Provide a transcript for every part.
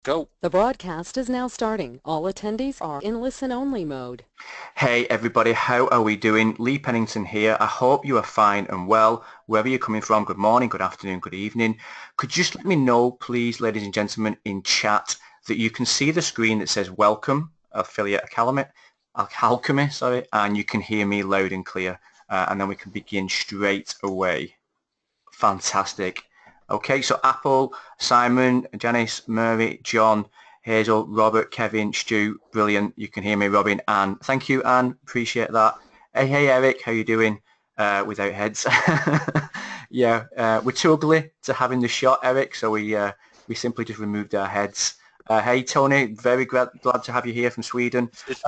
Go. The broadcast is now starting. All attendees are in listen-only mode. Hey everybody, how are we doing? Lee Pennington here. I hope you are fine and well, wherever you're coming from. Good morning, good afternoon, good evening. Could you just let me know, please, ladies and gentlemen, in chat that you can see the screen that says welcome, Affiliate Alchemy, sorry, and you can hear me loud and clear, and then we can begin straight away. Fantastic. Okay, so Apple, Simon, Janice, Mary, John, Hazel, Robert, Kevin, Stu, brilliant. You can hear me, Robin, Anne. Thank you, Anne. Appreciate that. Hey, Eric, how you doing? Without heads. Yeah, we're too ugly to having the shot, Eric, so we simply just removed our heads. Hey, Tony, very glad to have you here from Sweden. It's,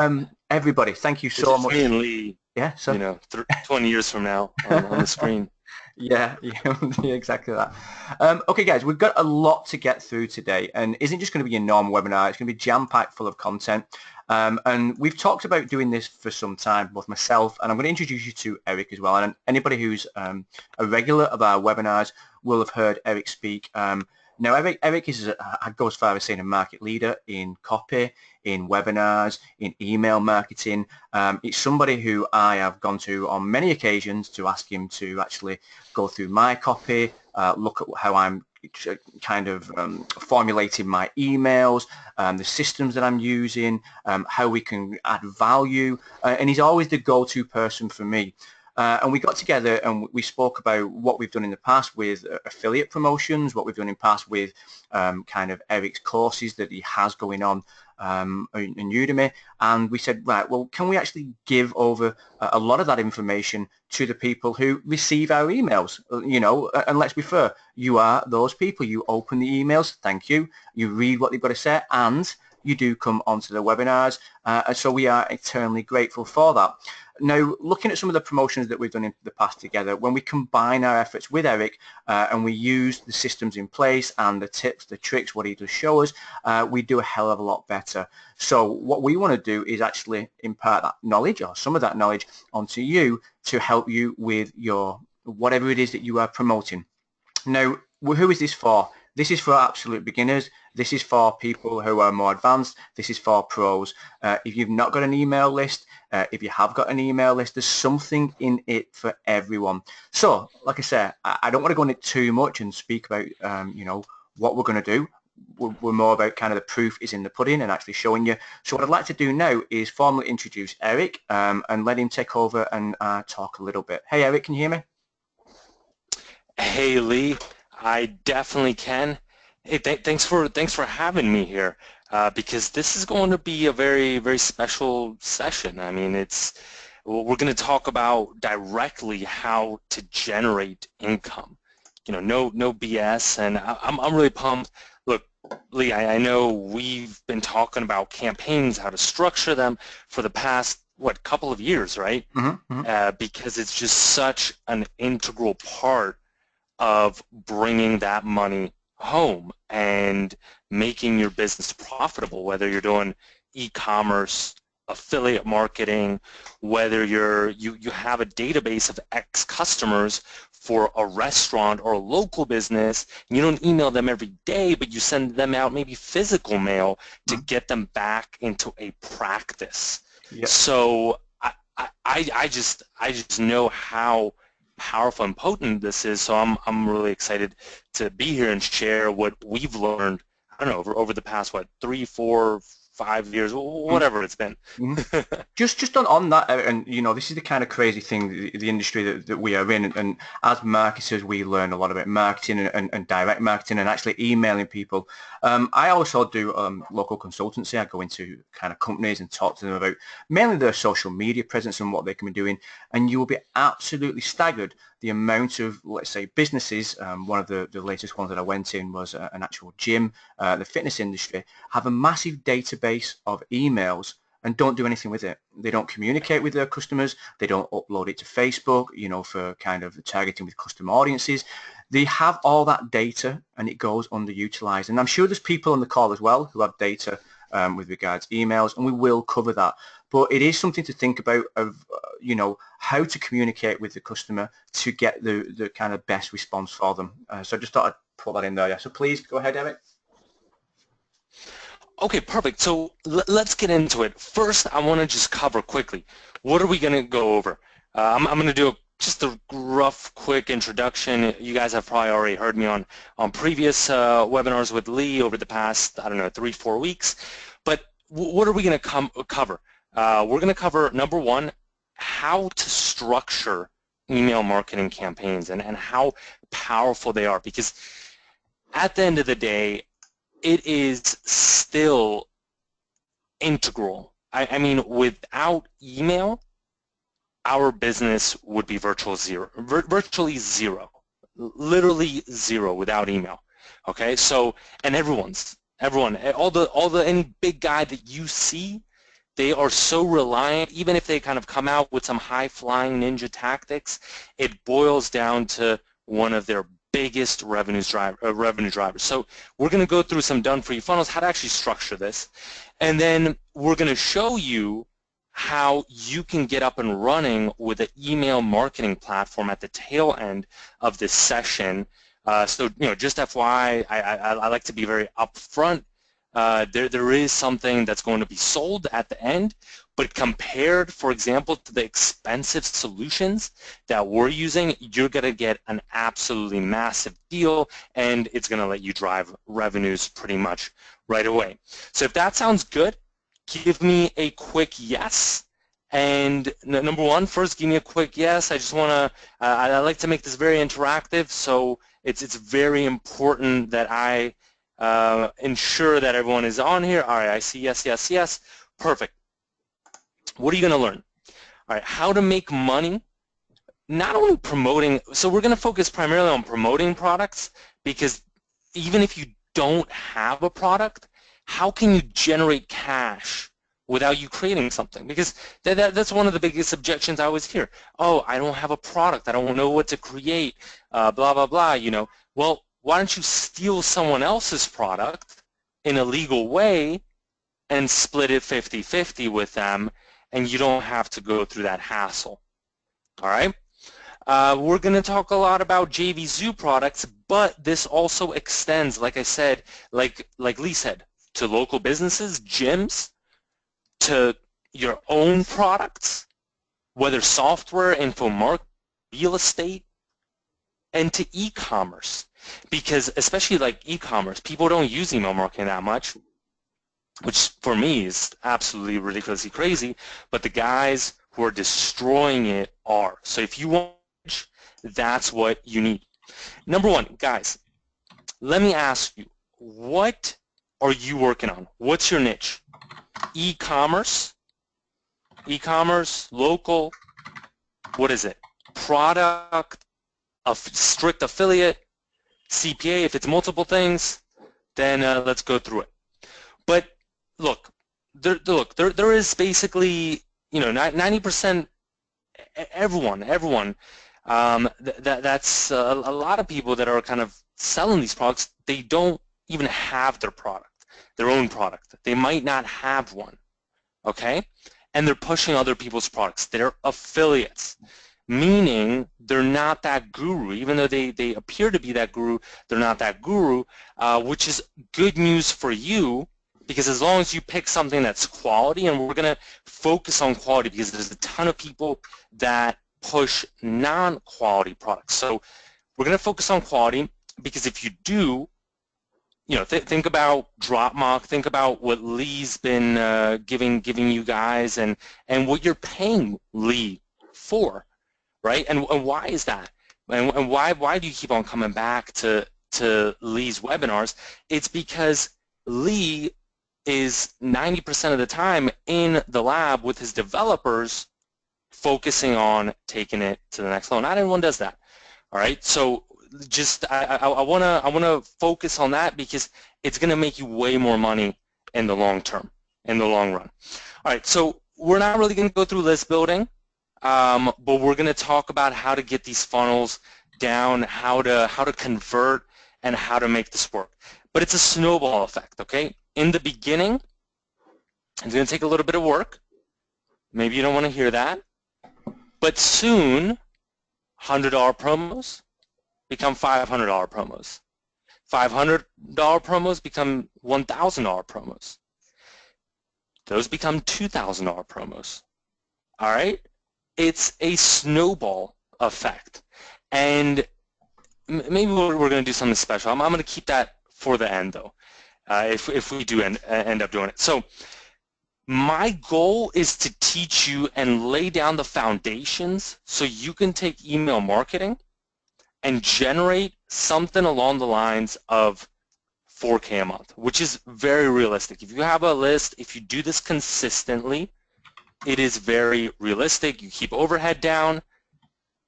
Everybody, thank you it's so just much. me and Lee, Yeah, so 20 years from now on the screen. yeah, yeah, exactly that. Okay, guys, we've got a lot to get through today, and isn't just going to be a normal webinar. It's going to be jam-packed full of content. And we've talked about doing this for some time, both myself, and I'm going to introduce you to Eric as well. And anybody who's a regular of our webinars will have heard Eric speak. Now, Eric is, I go as far as saying, a market leader in copy, in webinars, in email marketing. It's somebody who I have gone to on many occasions to ask him to actually go through my copy, look at how I'm kind of formulating my emails, the systems that I'm using, how we can add value, and he's always the go-to person for me. And we got together and we spoke about what we've done in the past with affiliate promotions, what we've done in the past with kind of Eric's courses that he has going on in Udemy. And we said, right, well, can we actually give over a lot of that information to the people who receive our emails? You know, and let's be fair, you are those people. You open the emails, thank you. You read what they've got to say, and you do come onto the webinars. So we are eternally grateful for that. Now, looking at some of the promotions that we've done in the past together, when we combine our efforts with Eric and we use the systems in place and the tips, the tricks, what he does show us, we do a hell of a lot better. So what we want to do is actually impart that knowledge, or some of that knowledge, onto you to help you with your whatever it is that you are promoting. Now, who is this for? This is for absolute beginners. This is for people who are more advanced. This is for pros. If you've not got an email list, if you have got an email list, there's something in it for everyone. So, like I said, I don't want to go into it too much and speak about, you know, what we're going to do. We're more about kind of the proof is in the pudding and actually showing you. So what I'd like to do now is formally introduce Eric and let him take over and talk a little bit. Hey, Eric, can you hear me? Hey, Lee, I definitely can. Hey, thanks for having me here because this is going to be a very, very special session. I mean, we're going to talk about directly how to generate income. You know, no BS, and I'm really pumped. Look, Lee, I know we've been talking about campaigns, how to structure them for the past, what, couple of years, right? Because it's just such an integral part of bringing that money home and making your business profitable, whether you're doing e-commerce, affiliate marketing, whether you have a database of X customers for a restaurant or a local business, and you don't email them every day, but you send them out maybe physical mail to get them back into a practice. Yep. So I just know how powerful and potent this is, so I'm really excited to be here and share what we've learned. I don't know, over the past, what, 3, 4, 5 years, whatever it's been. Just on that, and you know, this is the kind of crazy thing, the industry that we are in, and as marketers, we learn a lot about marketing and direct marketing and actually emailing people. I also do local consultancy. I go into kind of companies and talk to them about mainly their social media presence and what they can be doing, and you will be absolutely staggered the amount of, let's say, businesses. One of the latest ones that I went in was an actual gym, the fitness industry, have a massive database of emails and don't do anything with it. They don't communicate with their customers. They don't upload it to Facebook, you know, for kind of targeting with custom audiences. They have all that data and it goes underutilized. And I'm sure there's people on the call as well who have data with regards to emails, and we will cover that. But it is something to think about of, you know, how to communicate with the customer to get the kind of best response for them. So I just thought I'd put that in there. Yeah. So please go ahead, Eric. Okay, perfect. So let's get into it. First, I want to just cover quickly. What are we going to go over? I'm going to do just a rough, quick introduction. You guys have probably already heard me on previous webinars with Lee over the past, I don't know, 3-4 weeks. But what are we going to cover? We're going to cover, number one, how to structure email marketing campaigns and how powerful they are. Because at the end of the day, it is still integral. I mean, without email, our business would be virtually zero, literally zero without email. Okay, so and everyone, any big guy that you see, they are so reliant. Even if they kind of come out with some high-flying ninja tactics, it boils down to one of their biggest revenue drivers. So we're going to go through some done-for-you funnels, how to actually structure this, and then we're going to show you how you can get up and running with an email marketing platform at the tail end of this session. So just FYI, I like to be very upfront. There is something that's going to be sold at the end, but compared, for example, to the expensive solutions that we're using, you're going to get an absolutely massive deal, and it's going to let you drive revenues pretty much right away. So if that sounds good, give me a quick yes. And number one, first, give me a quick yes. I just want to, I like to make this very interactive, so it's very important that I ensure that everyone is on here. All right, I see yes, yes, yes. Perfect. What are you going to learn? All right, how to make money, not only promoting, so we're going to focus primarily on promoting products, because even if you don't have a product, how can you generate cash without you creating something? Because that's one of the biggest objections I always hear. Oh, I don't have a product. I don't know what to create, blah, blah, blah, Well, why don't you steal someone else's product in a legal way and split it 50-50 with them, and you don't have to go through that hassle, all right? We're going to talk a lot about JVZoo products, but this also extends, like I said, like Lee said, to local businesses, gyms, to your own products, whether software, infomarketing, real estate, and to e-commerce. Because especially like e-commerce, people don't use email marketing that much, which for me is absolutely ridiculously crazy, but the guys who are destroying it are. So if you want, that's what you need. Number one, guys, let me ask you, what are you working on? What's your niche? E-commerce, local, what is it? Product, a strict affiliate, CPA. If it's multiple things, then let's go through it. But look, there is basically, 90%, everyone. That's a lot of people that are kind of selling these products. They don't even have their own product. They might not have one, okay? And they're pushing other people's products. They're affiliates, meaning they're not that guru. Even though they appear to be that guru, they're not that guru, which is good news for you, because as long as you pick something that's quality, and we're going to focus on quality because there's a ton of people that push non-quality products. So we're going to focus on quality, because if you do, think about DropMock, think about what Lee's been giving you guys, and what you're paying Lee for, right? And why is that? And why do you keep on coming back to Lee's webinars? It's because Lee is 90% of the time in the lab with his developers, focusing on taking it to the next level. Not everyone does that. All right, so just I wanna focus on that, because it's gonna make you way more money in the long term, in the long run. All right, so we're not really gonna go through list building, but we're gonna talk about how to get these funnels down, how to convert, and how to make this work. But it's a snowball effect, okay? In the beginning, it's gonna take a little bit of work. Maybe you don't want to hear that. But soon, $100 promos become $500 promos. $500 promos become $1,000 promos. Those become $2,000 promos. All right? It's a snowball effect. And maybe we're going to do something special. I'm going to keep that for the end, though, if we do end up doing it. So my goal is to teach you and lay down the foundations so you can take email marketing and generate something along the lines of 4K a month, which is very realistic. If you have a list, if you do this consistently, it is very realistic. You keep overhead down.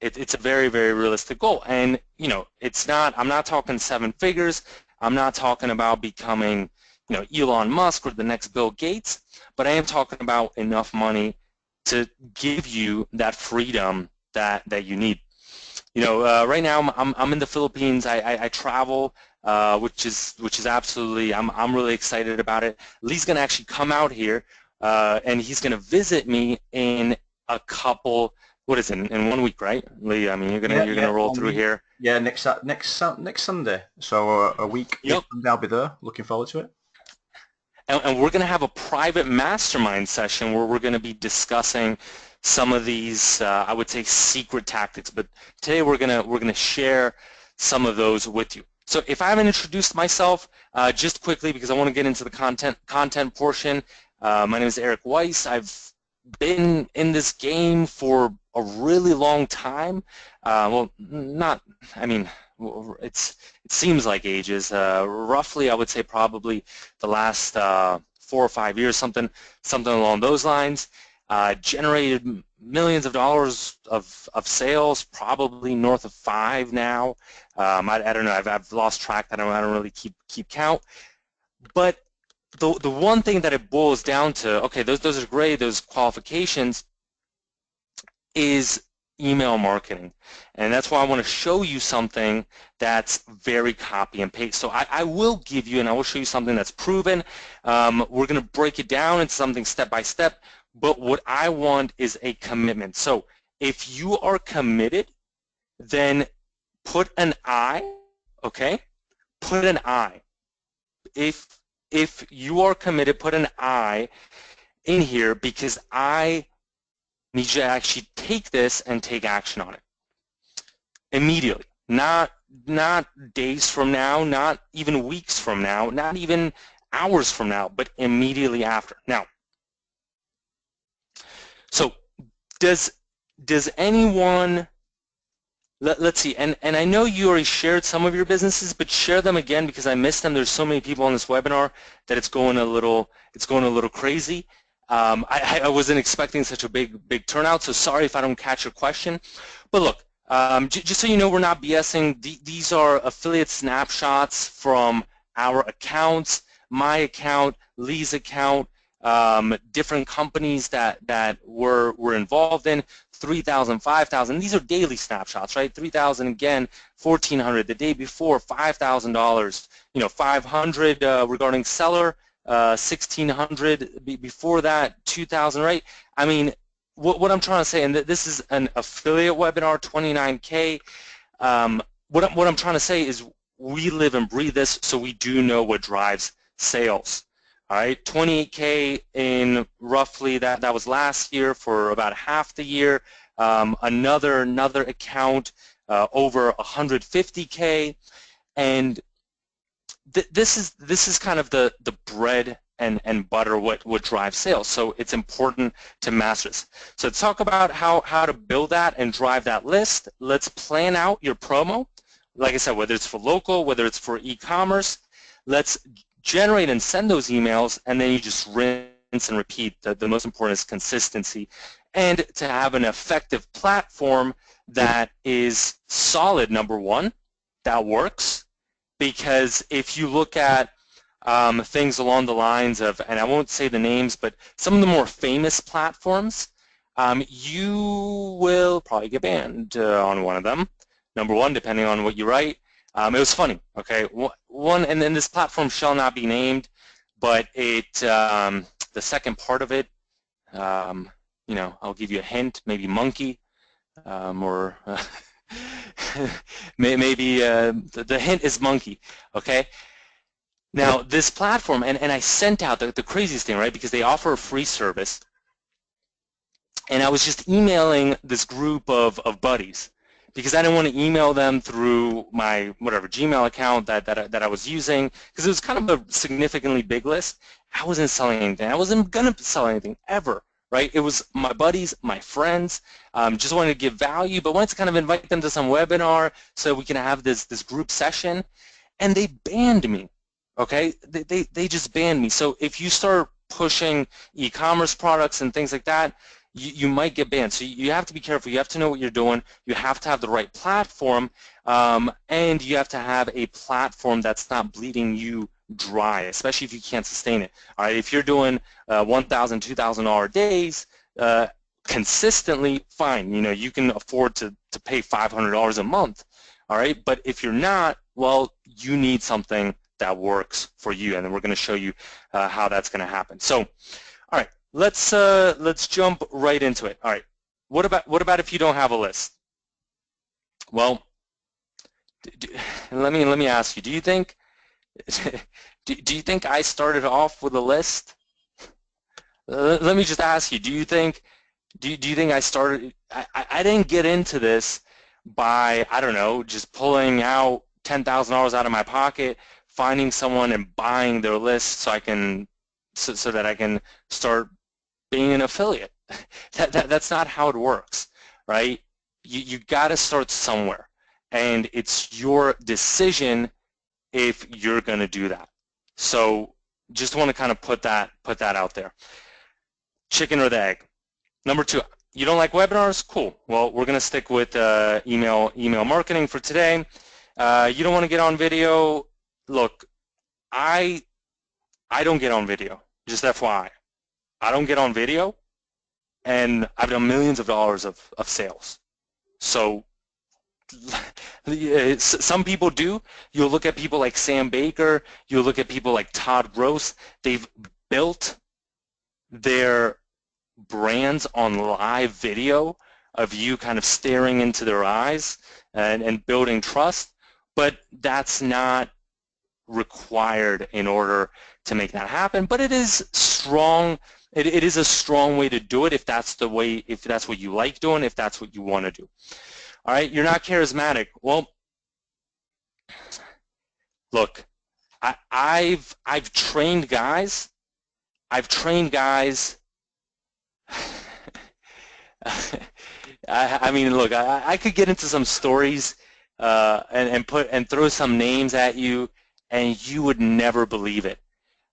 It's a very, very realistic goal. And, you know, it's not, I'm not talking 7 figures. I'm not talking about becoming, you know, Elon Musk or the next Bill Gates, but I am talking about enough money to give you that freedom that you need. You know, right now I'm in the Philippines. I travel, which is absolutely, I'm really excited about it. Lee's gonna actually come out here, and he's gonna visit me in a couple. What is it? In 1 week, right, Lee? I mean, you're gonna roll through here. Yeah, next Sunday. So a week. Yep. I'll be there. Looking forward to it. And we're going to have a private mastermind session where we're going to be discussing some of these, I would say, secret tactics. But today we're going to share some of those with you. So if I haven't introduced myself, just quickly, because I want to get into the content portion. My name is Eric Weiss. I've been in this game for a really long time. Well, not, I mean, it seems like ages. Roughly, I would say probably the last 4 or 5 years, something along those lines. Generated millions of dollars of sales, probably north of 5 now. I don't know. I've lost track. I don't really keep count. But the one thing that it boils down to, okay, those are great, those qualifications, is email marketing. And that's why I want to show you something that's very copy and paste. So I will give you, and I will show you something that's proven. We're going to break it down into something step by step, but what I want is a commitment. So if you are committed, then put an I, okay? Put an I. If you are committed, put an I in here, because I need you to actually take this and take action on it immediately, not days from now, not even weeks from now, not even hours from now, but immediately after. Now, so does anyone, let's see, and I know you already shared some of your businesses, but share them again, because I missed them. There's so many people on this webinar that it's going a little crazy. I wasn't expecting such a big turnout, so sorry if I don't catch your question. But look, just so you know, we're not BSing. These are affiliate snapshots from our accounts, my account, Lee's account, different companies that we're involved in, 3,000, 5,000. These are daily snapshots, right? 3,000 again, 1,400 the day before, $5,000. You know, 500 regarding seller. 1,600 before that, 2,000, right? I mean, what I'm trying to say, and this is an affiliate webinar, 29K. What I'm trying to say is we live and breathe this, so we do know what drives sales. All right, 28K in roughly that was last year for about half the year. Another account over 150K, and this is kind of the bread and butter what drives sales. So it's important to master this. So let's talk about how to build that and drive that list. Let's plan out your promo. Like I said, whether it's for local, whether it's for e-commerce, let's generate and send those emails, and then you just rinse and repeat. The most important is consistency, and to have an effective platform that is solid, number one, that works. Because if you look at things along the lines of, and I won't say the names, but some of the more famous platforms, you will probably get banned on one of them. Number one, depending on what you write. It was funny, okay? One, and then this platform shall not be named, but the second part of it, you know, I'll give you a hint, maybe monkey, or maybe the hint is monkey, okay? Now, this platform, and I sent out the craziest thing, right, because they offer a free service, and I was just emailing this group of buddies because I didn't want to email them through my whatever Gmail account that I was using, because it was kind of a significantly big list. I wasn't selling anything. I wasn't going to sell anything ever, right? It was my buddies, my friends, just wanted to give value, but wanted to kind of invite them to some webinar so we can have this group session, and they banned me. Okay, they just banned me. So if you start pushing e-commerce products and things like that, you might get banned. So you have to be careful. You have to know what you're doing. You have to have the right platform, and you have to have a platform that's not bleeding you dry, especially if you can't sustain it. All right, if you're doing $1,000, $2,000 days consistently, fine. You know, you can afford to pay $500 a month. All right, but if you're not, well, you need something that works for you, and then we're going to show you how that's going to happen. So, all right, let's jump right into it. All right, what about if you don't have a list? Well, let me ask you. Do you think do you think I started off with a list? Let me just ask you. Do you think I started? I didn't get into this by, I don't know, just pulling out $10,000 out of my pocket, finding someone and buying their list so I can so that I can start being an affiliate. That's not how it works, right? You got to start somewhere, and it's your decision if you're going to do that. So just want to kind of put that out there. Chicken or the egg? Number two, you don't like webinars? Cool. Well, we're going to stick with email marketing for today. You don't want to get on video? Look, I don't get on video, just FYI. I don't get on video, and I've done millions of dollars of sales. So some people do. You'll look at people like Sam Baker, you'll look at people like Todd Gross. They've built their brands on live video of you kind of staring into their eyes and building trust, but that's not required in order to make that happen. But it is strong. It is a strong way to do it if that's the way, if that's what you like doing, if that's what you want to do. All right, you're not charismatic. Well, look, I've trained guys. I mean, look, I could get into some stories and throw some names at you, and you would never believe it.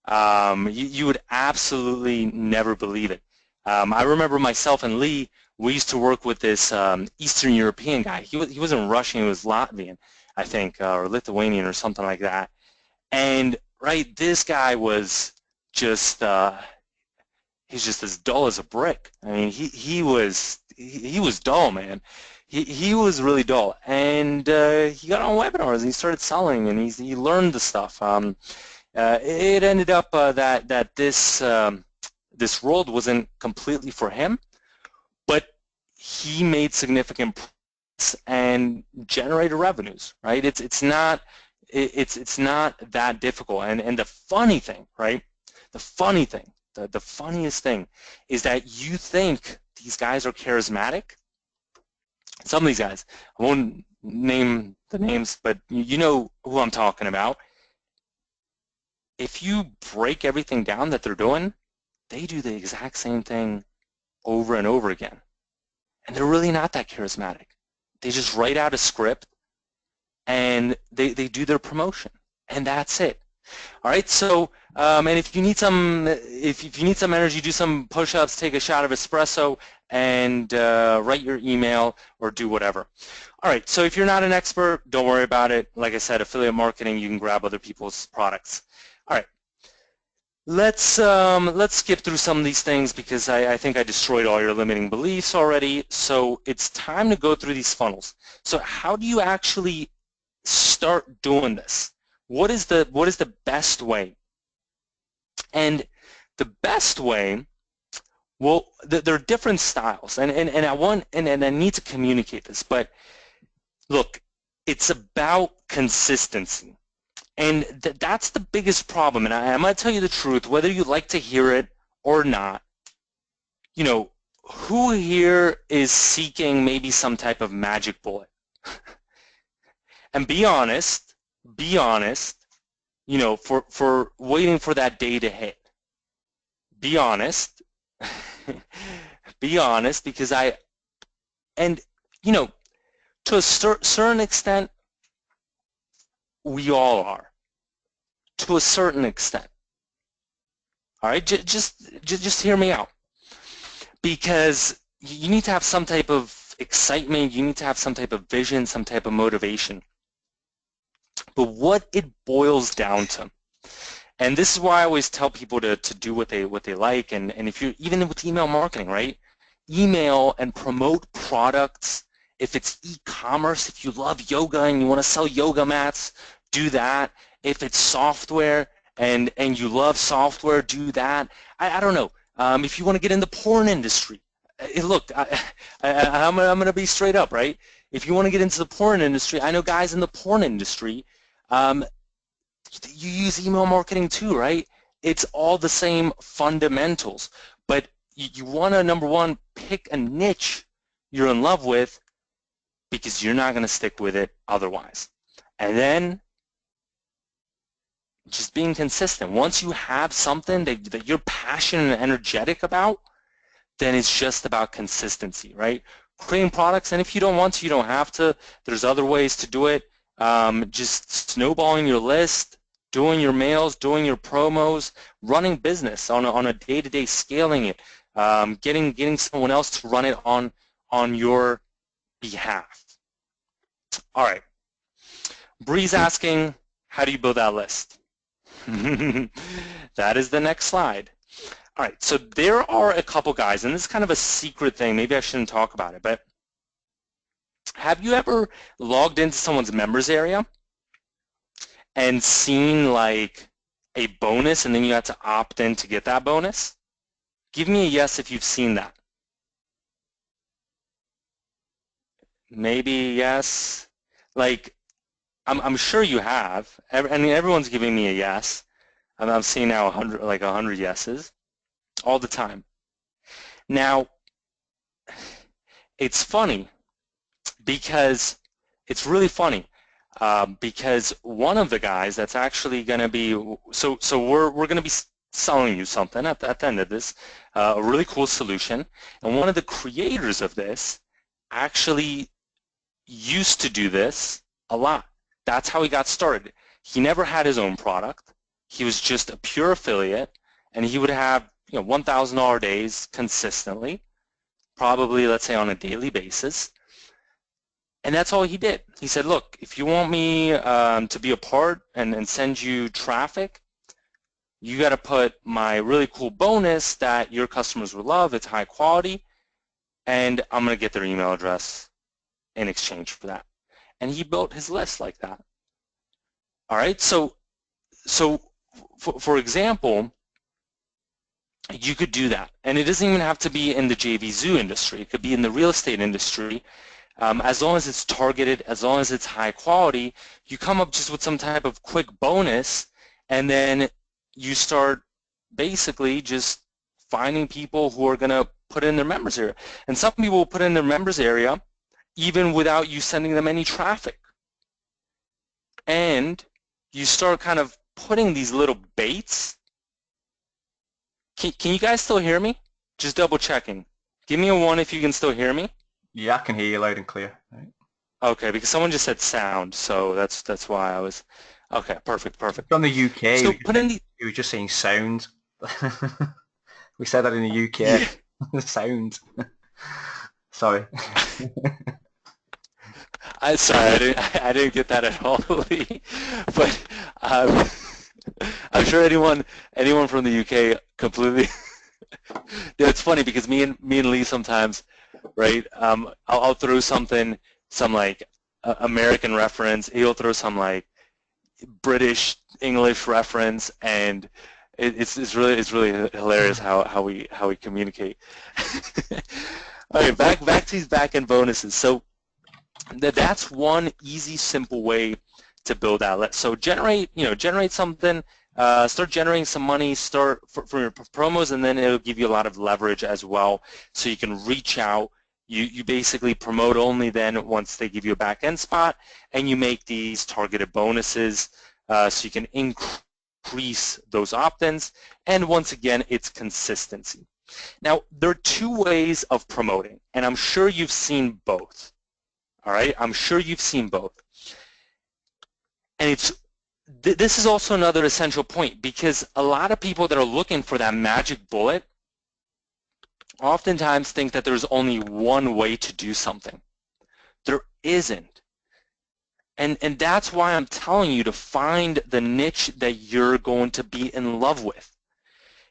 You would absolutely never believe it. I remember myself and Lee, we used to work with this Eastern European guy. He wasn't Russian, he was Latvian, I think, or Lithuanian or something like that. And right, this guy was just he's just as dull as a brick. I mean, he was dull, man. He was really dull, and he got on webinars and he started selling, and he learned the stuff. It ended up that this world wasn't completely for him, but he made significant progress and generated revenues. Right? It's not that difficult. And the funny thing, right? The funniest thing is that you think these guys are charismatic. Some of these guys, I won't name the names, but you know who I'm talking about. If you break everything down that they're doing, they do the exact same thing over and over again. And they're really not that charismatic. They just write out a script and they do their promotion, and that's it. All right, so and if you need some energy, do some push-ups, take a shot of espresso, and write your email or do whatever. All right, so if you're not an expert, don't worry about it. Like I said, affiliate marketing, you can grab other people's products. All right, let's skip through some of these things because I think I destroyed all your limiting beliefs already. So it's time to go through these funnels. So how do you actually start doing this? What is the best way? And the best way, well, there are different styles, and I need to communicate this, but look, it's about consistency. And that's the biggest problem. And I'm going to tell you the truth, whether you like to hear it or not. You know, who here is seeking maybe some type of magic bullet? And be honest, you know, for waiting for that day to hit. Be honest. Be honest, because and, you know, to a certain extent, we all are. To a certain extent. All right, just hear me out. Because you need to have some type of excitement, you need to have some type of vision, some type of motivation. But what it boils down to, and this is why I always tell people to do what they like, and if you're, even with email marketing, right? Email and promote products. If it's e-commerce, if you love yoga and you want to sell yoga mats, do that. If it's software and you love software, do that. I don't know. If you want to get in the porn industry, look, I'm going to be straight up, right? If you want to get into the porn industry, I know guys in the porn industry, you use email marketing too, right? It's all the same fundamentals, but you want to, number one, pick a niche you're in love with, because you're not going to stick with it otherwise. And then just being consistent. Once you have something that you're passionate and energetic about, then it's just about consistency, right? Creating products, and if you don't want to, you don't have to. There's other ways to do it. Just snowballing your list, doing your mails, doing your promos, running business on a day-to-day, scaling it, getting someone else to run it on your behalf. All right. Bree's asking, how do you build that list? That is the next slide. All right, so there are a couple guys, and this is kind of a secret thing. Maybe I shouldn't talk about it, but have you ever logged into someone's members area and seen like a bonus and then you had to opt in to get that bonus? Give me a yes if you've seen that. Maybe yes. Like, I'm sure you have. I mean, everyone's giving me a yes. I'm seeing now 100 yeses all the time. Now, it's funny because it's really funny because one of the guys that's actually going to be so we're going to be selling you something at the end of this, a really cool solution, and one of the creators of this actually used to do this a lot. That's how he got started. He never had his own product. He was just a pure affiliate, and he would have, you know, $1,000 days consistently, probably, let's say, on a daily basis. And that's all he did. He said, look, if you want me to be a part and send you traffic, you got to put my really cool bonus that your customers will love. It's high quality, and I'm going to get their email address in exchange for that. And he built his list like that. All right, so for example, you could do that. And it doesn't even have to be in the JV Zoo industry. It could be in the real estate industry. As long as it's targeted, as long as it's high quality, you come up just with some type of quick bonus, and then you start basically just finding people who are going to put in their members area. And some people will put in their members area even without you sending them any traffic. And you start kind of putting these little baits. Can you guys still hear me? Just double checking. Give me a 1 if you can still hear me. Yeah, I can hear you loud and clear. Right. Okay, because someone just said sound, so that's why I was. Okay, perfect. From the UK, so put in the. You were just saying sound. We said that in the UK. Yeah. Sound. Sorry. Sorry, I didn't get that at all, Lee. But I'm sure anyone from the UK completely. It's funny because me and Lee sometimes, right? I'll throw some like American reference. He'll throw some like British English reference, and it's really hilarious how we communicate. All right, back to these back-end bonuses. So that's one easy, simple way to build that list. So generate something, start generating some money, start for your promos, and then it'll give you a lot of leverage as well, so you can reach out. You basically promote only then once they give you a back-end spot, and you make these targeted bonuses so you can increase those opt-ins. And once again, it's consistency. Now, there are two ways of promoting, and I'm sure you've seen both. All right, I'm sure you've seen both. And this is also another essential point, because a lot of people that are looking for that magic bullet oftentimes think that there's only one way to do something. There isn't. And that's why I'm telling you to find the niche that you're going to be in love with.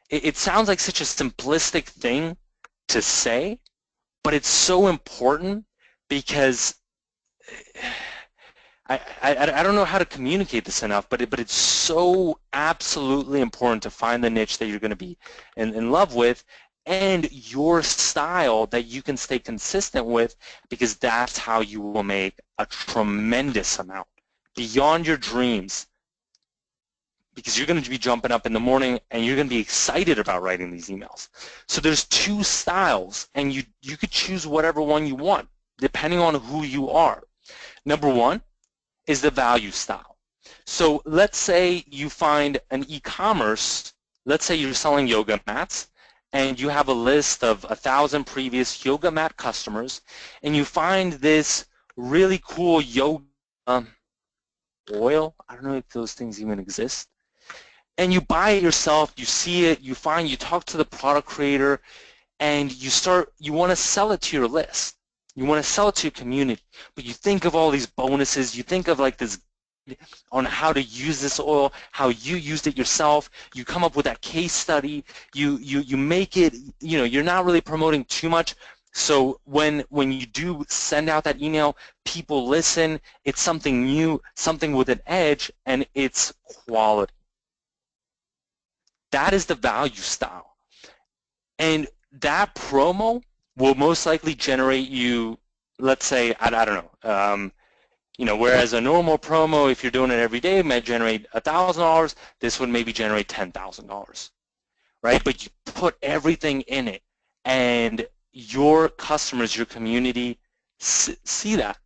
It sounds like such a simplistic thing to say, but it's so important, because I don't know how to communicate this enough, but it's so absolutely important to find the niche that you're going to be in love with, and your style that you can stay consistent with, because that's how you will make a tremendous amount beyond your dreams, because you're going to be jumping up in the morning and you're going to be excited about writing these emails. So there's two styles, and you could choose whatever one you want depending on who you are. Number one is the value style. So let's say you find an e-commerce, let's say you're selling yoga mats, and you have a list of 1,000 previous yoga mat customers, and you find this really cool yoga oil. I don't know if those things even exist. And you buy it yourself, you see it, you talk to the product creator, and you want to sell it to your list. You want to sell it to your community, but you think of all these bonuses, you think of like this on how to use this oil, how you used it yourself, you come up with that case study, you make it, you're not really promoting too much, so when you do send out that email, people listen, it's something new, something with an edge, and it's quality. That is the value style. And that promo will most likely generate you, let's say, I don't know, whereas a normal promo, if you're doing it every day, might generate $1,000, this would maybe generate $10,000, right? But you put everything in it, and your customers, your community, see that,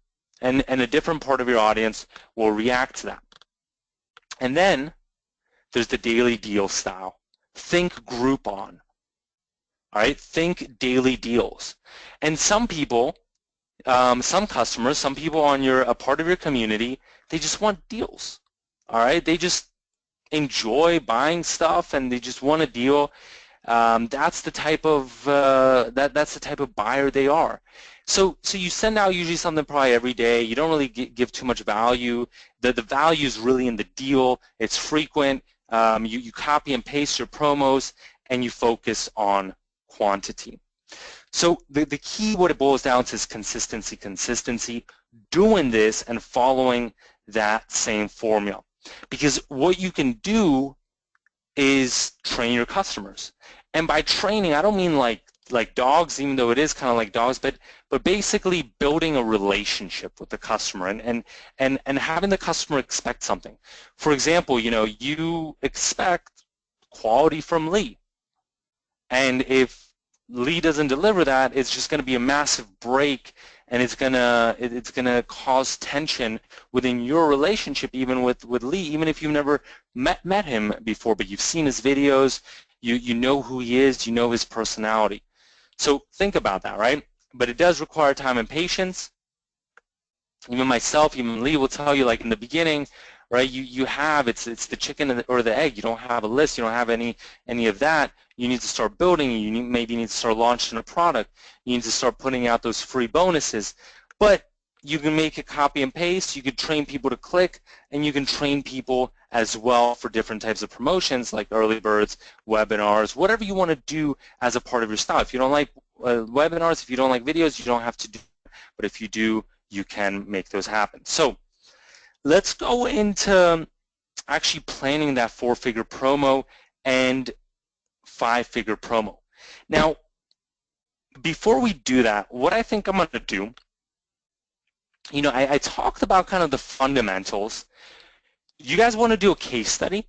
and a different part of your audience will react to that. And then there's the daily deal style. Think Groupon. All right, think daily deals. And some people, some customers, some people on a part of your community, they just want deals. All right, they just enjoy buying stuff and they just want a deal. That's the type of that's the type of buyer they are. So you send out usually something probably every day. You don't really give too much value. The value is really in the deal. It's frequent. You copy and paste your promos, and you focus on quantity. So the key, what it boils down to, is consistency, doing this and following that same formula. Because what you can do is train your customers. And by training, I don't mean like dogs, even though it is kind of like dogs, but basically building a relationship with the customer and having the customer expect something. For example, you expect quality from Lee. And if Lee doesn't deliver that, it's just going to be a massive break, and it's gonna cause tension within your relationship, even with Lee, even if you've never met him before, but you've seen his videos, you know who he is, you know his personality. So think about that, right? But it does require time and patience. Even myself, even Lee will tell you, like in the beginning, right? You have it's the chicken or the egg. You don't have a list. You don't have any of that. You need to start building. Maybe need to start launching a product. You need to start putting out those free bonuses. But you can make a copy and paste. You can train people to click, and you can train people as well for different types of promotions like early birds, webinars, whatever you want to do as a part of your style. If you don't like webinars, if you don't like videos, you don't have to do it. But if you do, you can make those happen. So let's go into actually planning that 4-figure promo and 5-figure promo. Now, before we do that, what I think I'm going to do, I talked about kind of the fundamentals, you guys want to do a case study?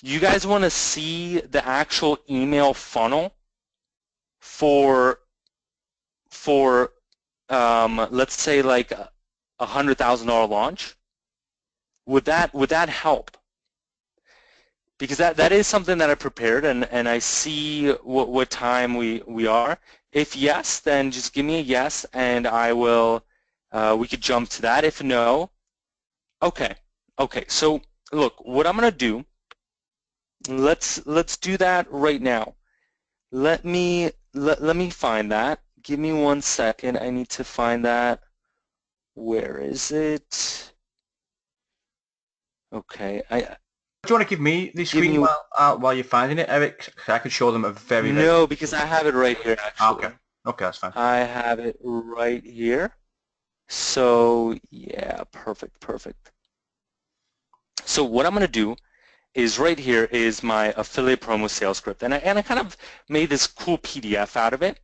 You guys want to see the actual email funnel for let's say like a $100,000 launch? Would that help? Because that is something that I prepared, and I see what time we are. If yes, then just give me a yes, and I will. We could jump to that. If no, okay. So look, what I'm gonna do. Let's do that right now. Let me find that. Give me 1 second. I need to find that. Where is it? Okay. Do you want to give me the Give screen me. while you're finding it, Eric? 'Cause I can show them a very, very... No, because I have it right here, Okay. actually. Okay, that's fine. I have it right here. So yeah, perfect. So what I'm gonna do is right here is my affiliate promo sales script, and I kind of made this cool PDF out of it.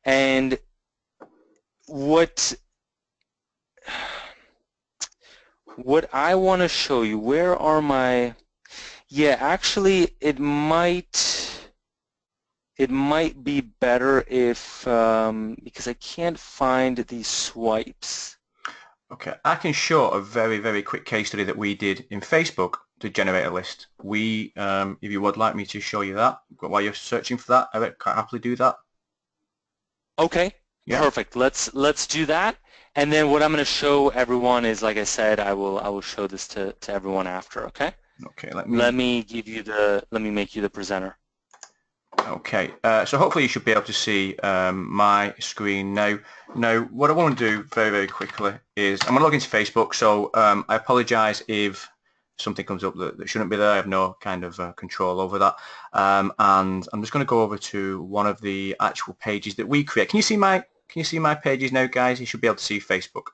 And what I want to show you, where are my... Yeah, actually, it might be better if because I can't find these swipes. Okay, I can show a very, very quick case study that we did in Facebook to generate a list. If you would like me to show you that while you're searching for that, Eric, can I happily do that? Okay, Yeah. perfect. Let's do that. And then what I'm going to show everyone is, like I said, I will show this to everyone after. Okay. Okay. Let me make you the presenter. Okay, so hopefully you should be able to see my screen now. Now, what I want to do very, very quickly is I'm going to log into Facebook. So I apologise if something comes up that shouldn't be there. I have no kind of control over that. And I'm just going to go over to one of the actual pages that we create. Can you see my pages now, guys? You should be able to see Facebook.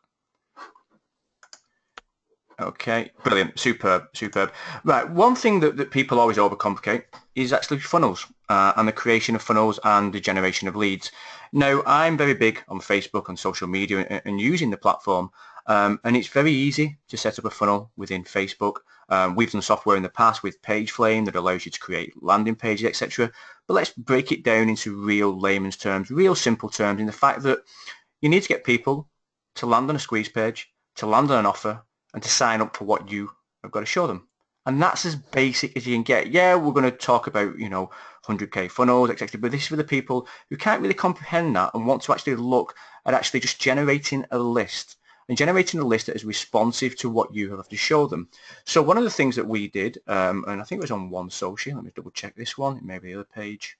Okay, brilliant, superb. Right, one thing that people always overcomplicate is actually funnels and the creation of funnels and the generation of leads. Now, I'm very big on Facebook and social media and using the platform, and it's very easy to set up a funnel within Facebook. We've done software in the past with PageFlame that allows you to create landing pages, etc. But let's break it down into real layman's terms, real simple terms, in the fact that you need to get people to land on a squeeze page, to land on an offer, and to sign up for what you have got to show them. And that's as basic as you can get. Yeah, we're going to talk about, 100K funnels, etc. But this is for the people who can't really comprehend that and want to actually look at actually just generating a list, and generating a list that is responsive to what you have to show them. So one of the things that we did, and I think it was on One Social, let me double check this one, it may be the other page.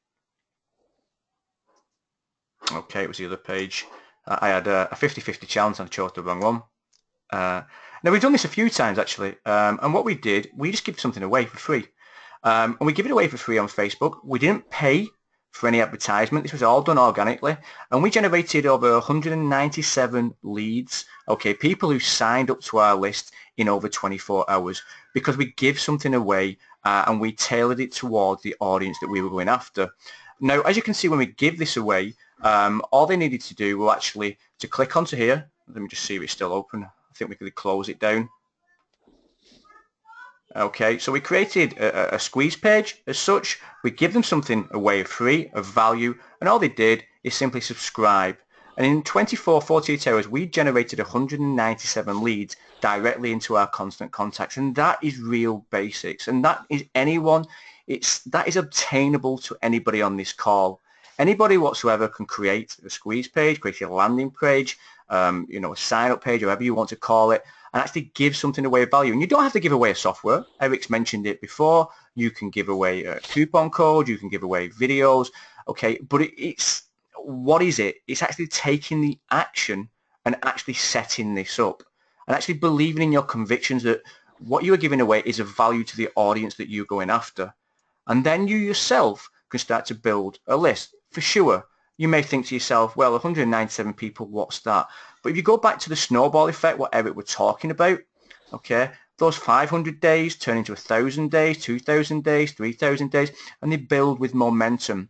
Okay, it was the other page. I had a 50-50 chance and I chose the wrong one. Now, we've done this a few times, actually, and what we did, we just give something away for free. And we give it away for free on Facebook. We didn't pay for any advertisement. This was all done organically. And we generated over 197 leads, okay, people who signed up to our list in over 24 hours, because we give something away and we tailored it towards the audience that we were going after. Now, as you can see, when we give this away, all they needed to do was actually to click onto here. Let me just see if it's still open. I think we could close it down. Okay, so we created a squeeze page as such. We give them something away free, of value, and all they did is simply subscribe. And in 24, 48 hours, we generated 197 leads directly into our constant contacts. And that is real basics. And that is that is obtainable to anybody on this call. Anybody whatsoever can create a squeeze page, create a landing page, a sign-up page, whatever you want to call it, and actually give something away of value. And you don't have to give away a software. Eric's mentioned it before. You can give away a coupon code. You can give away videos. Okay, but what is it? It's actually taking the action and actually setting this up and actually believing in your convictions that what you are giving away is of value to the audience that you're going after. And then you yourself can start to build a list. For sure, you may think to yourself, well, 197 people, what's that? But if you go back to the snowball effect, what Eric was talking about, okay, those 500 days turn into 1,000 days, 2,000 days, 3,000 days, and they build with momentum.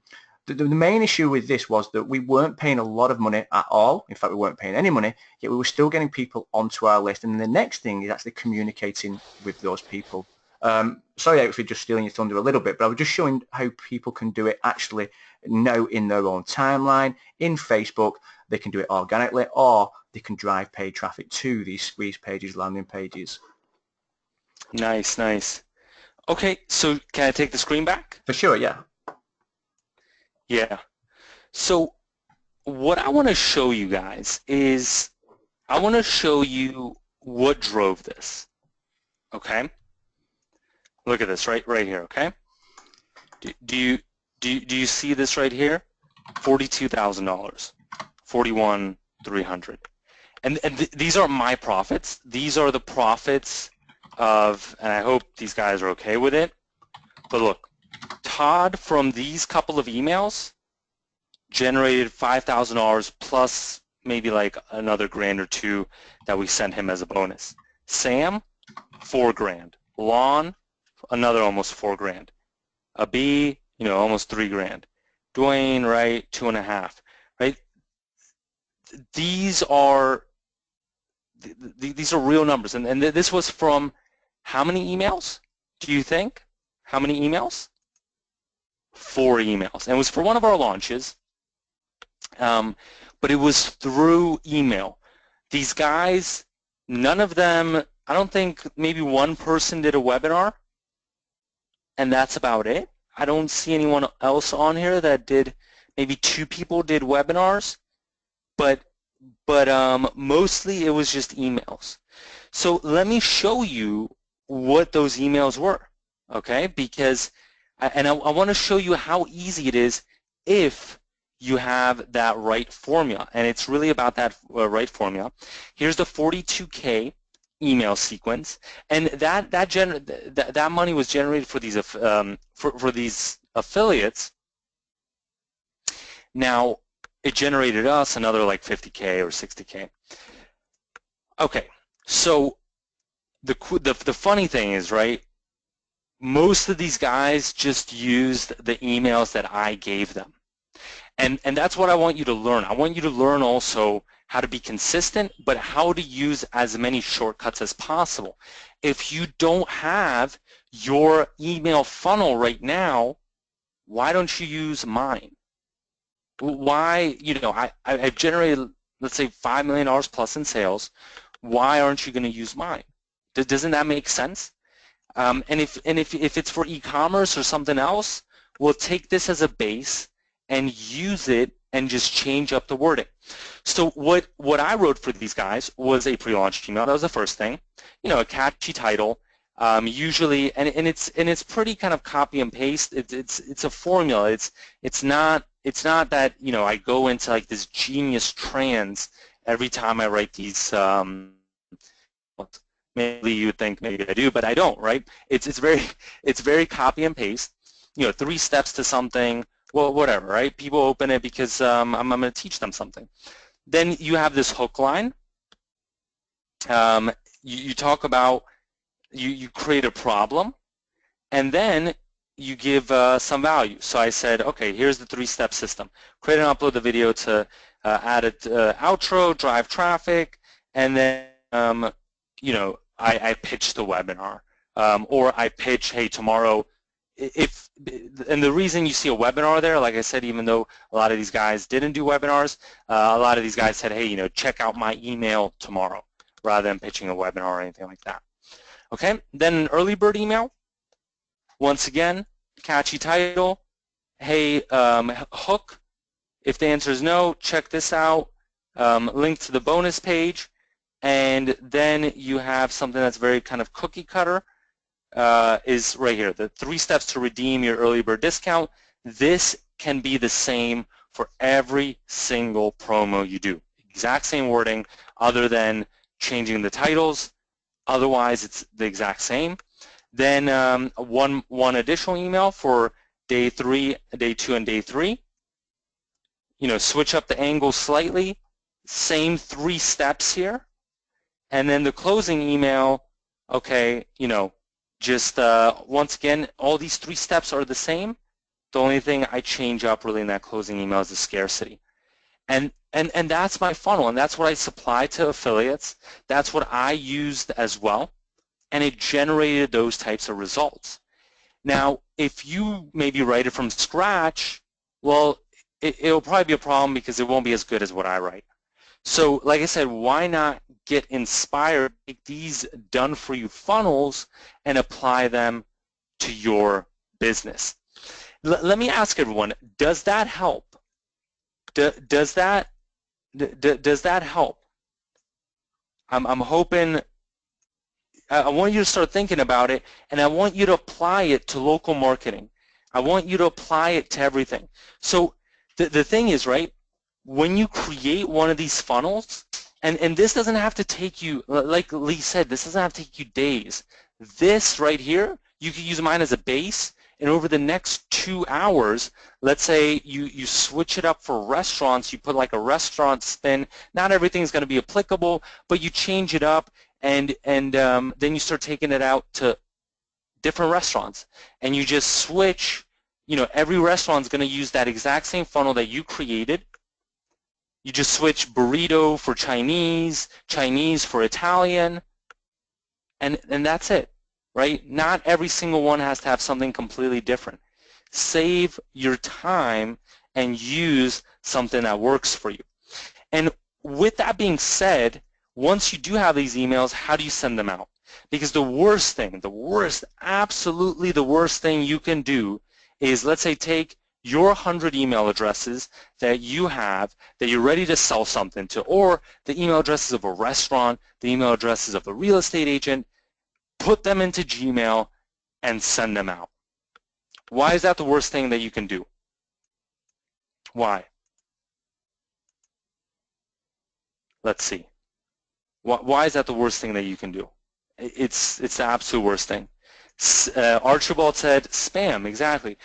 the main issue with this was that we weren't paying a lot of money at all. In fact, we weren't paying any money, yet we were still getting people onto our list. And the next thing is actually communicating with those people. Sorry, actually, just stealing your thunder a little bit, but I was just showing how people can do it actually now in their own timeline, in Facebook. They can do it organically, or they can drive paid traffic to these squeeze pages, landing pages. Nice, nice. Okay, so can I take the screen back? For sure, yeah. Yeah. So what I want to show you guys is I want to show you what drove this. Okay? Look at this right here, okay? Do you see this right here? $42,000, $41,300. And these aren't my profits. These are the profits of, and I hope these guys are okay with it. But look, Todd from these couple of emails generated $5,000 plus maybe like another grand or two that we sent him as a bonus. Sam, $4,000. Lon, another almost $4,000. A B, almost $3,000. Dwayne, right, 2.5. Right? These are real numbers, and this was from how many emails? Do you think? How many emails? 4 emails, and it was for one of our launches. But it was through email. These guys, none of them, I don't think maybe one person did a webinar, and that's about it. I don't see anyone else on here that did, maybe 2 people did webinars, but mostly it was just emails. So let me show you what those emails were, okay? Because, I want to show you how easy it is if you have that right formula, and it's really about that right formula. Here's the 42K email sequence, and that money was generated for these for these affiliates. Now it generated us another like 50K or 60K. Okay, so the funny thing is, right, most of these guys just used the emails that I gave them. And that's what I want you to learn. I want you to learn also how to be consistent, but how to use as many shortcuts as possible. If you don't have your email funnel right now, why don't you use mine? Why, I've generated, let's say, $5 million plus in sales. Why aren't you going to use mine? Doesn't that make sense? And if it's for e-commerce or something else, we'll take this as a base and use it and just change up the wording. So what I wrote for these guys was a pre-launch email. That was the first thing. A catchy title. Usually, and it's pretty kind of copy and paste. It's a formula. It's not that I go into like this genius trance every time I write these. Maybe you would think maybe I do, but I don't. Right? It's very copy and paste. 3 steps to something. Well, whatever, right? People open it because I'm going to teach them something. Then you have this hook line. You talk about, you create a problem, and then you give some value. So I said, okay, here's the 3-step system. Create and upload the video to add an outro, drive traffic, and then, I pitch the webinar. Or I pitch, hey, tomorrow, and the reason you see a webinar there, like I said, even though a lot of these guys didn't do webinars, a lot of these guys said, hey, check out my email tomorrow, rather than pitching a webinar or anything like that. Okay, then an early bird email. Once again, catchy title. Hey, hook. If the answer is no, check this out. Link to the bonus page, and then you have something that's very kind of cookie cutter. Is right here, the 3 steps to redeem your early bird discount. This can be the same for every single promo you do. Exact same wording other than changing the titles. Otherwise, it's the exact same. Then one additional email for day 2, and day 3. Switch up the angle slightly. Same 3 steps here. And then the closing email, okay, just once again, all these 3 steps are the same, The only thing I change up really in that closing email is the scarcity. And that's my funnel, and that's what I supply to affiliates. That's what I used as well, and it generated those types of results. Now, if you maybe write it from scratch, well, it'll probably be a problem because it won't be as good as what I write. So, like I said, why not get inspired, take these done-for-you funnels and apply them to your business? Let me ask everyone, does that help? Does that help? I'm hoping. I want you to start thinking about it, and I want you to apply it to local marketing. I want you to apply it to everything. So the thing is, right, when you create one of these funnels, and this doesn't have to take you, like Lee said, this doesn't have to take you days. This right here, you can use mine as a base, and over the next 2 hours, let's say you switch it up for restaurants, you put like a restaurant spin. Not everything's going to be applicable, but you change it up, and then you start taking it out to different restaurants, and you just switch. You know, every restaurant's going to use that exact same funnel that you created. You just switch burrito for Chinese, Chinese for Italian, and that's it, right? Not every single one has to have something completely different. Save your time and use something that works for you. And with that being said, once you do have these emails, how do you send them out? Because the worst thing, absolutely the worst thing you can do is, let's say, take your 100 email addresses that you have that you're ready to sell something to, or the email addresses of a restaurant, the email addresses of a real estate agent, put them into Gmail and send them out. Why is that the worst thing that you can do? Why? Let's see. Why is that the worst thing that you can do? It's the absolute worst thing. Archibald said spam, exactly.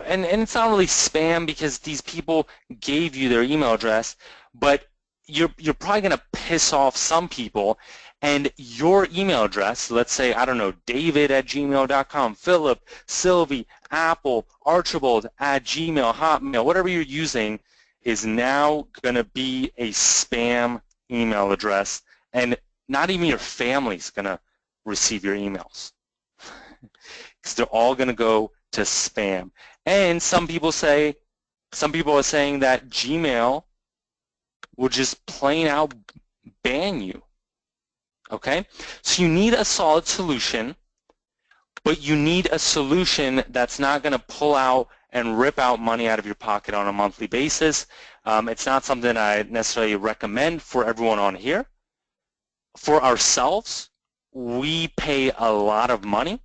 And it's not really spam because these people gave you their email address, but you're probably going to piss off some people, and your email address, let's say, I don't know, david@gmail.com, Philip, Sylvie, Apple, Archibald @Gmail, Hotmail, whatever you're using, is now going to be a spam email address, and not even your family's going to receive your emails. Because they're all going to go to spam. And some people are saying that Gmail will just plain out ban you. Okay? So you need a solid solution, but you need a solution that's not going to pull out and rip out money out of your pocket on a monthly basis. It's not something I necessarily recommend for everyone on here. For ourselves, we pay a lot of money,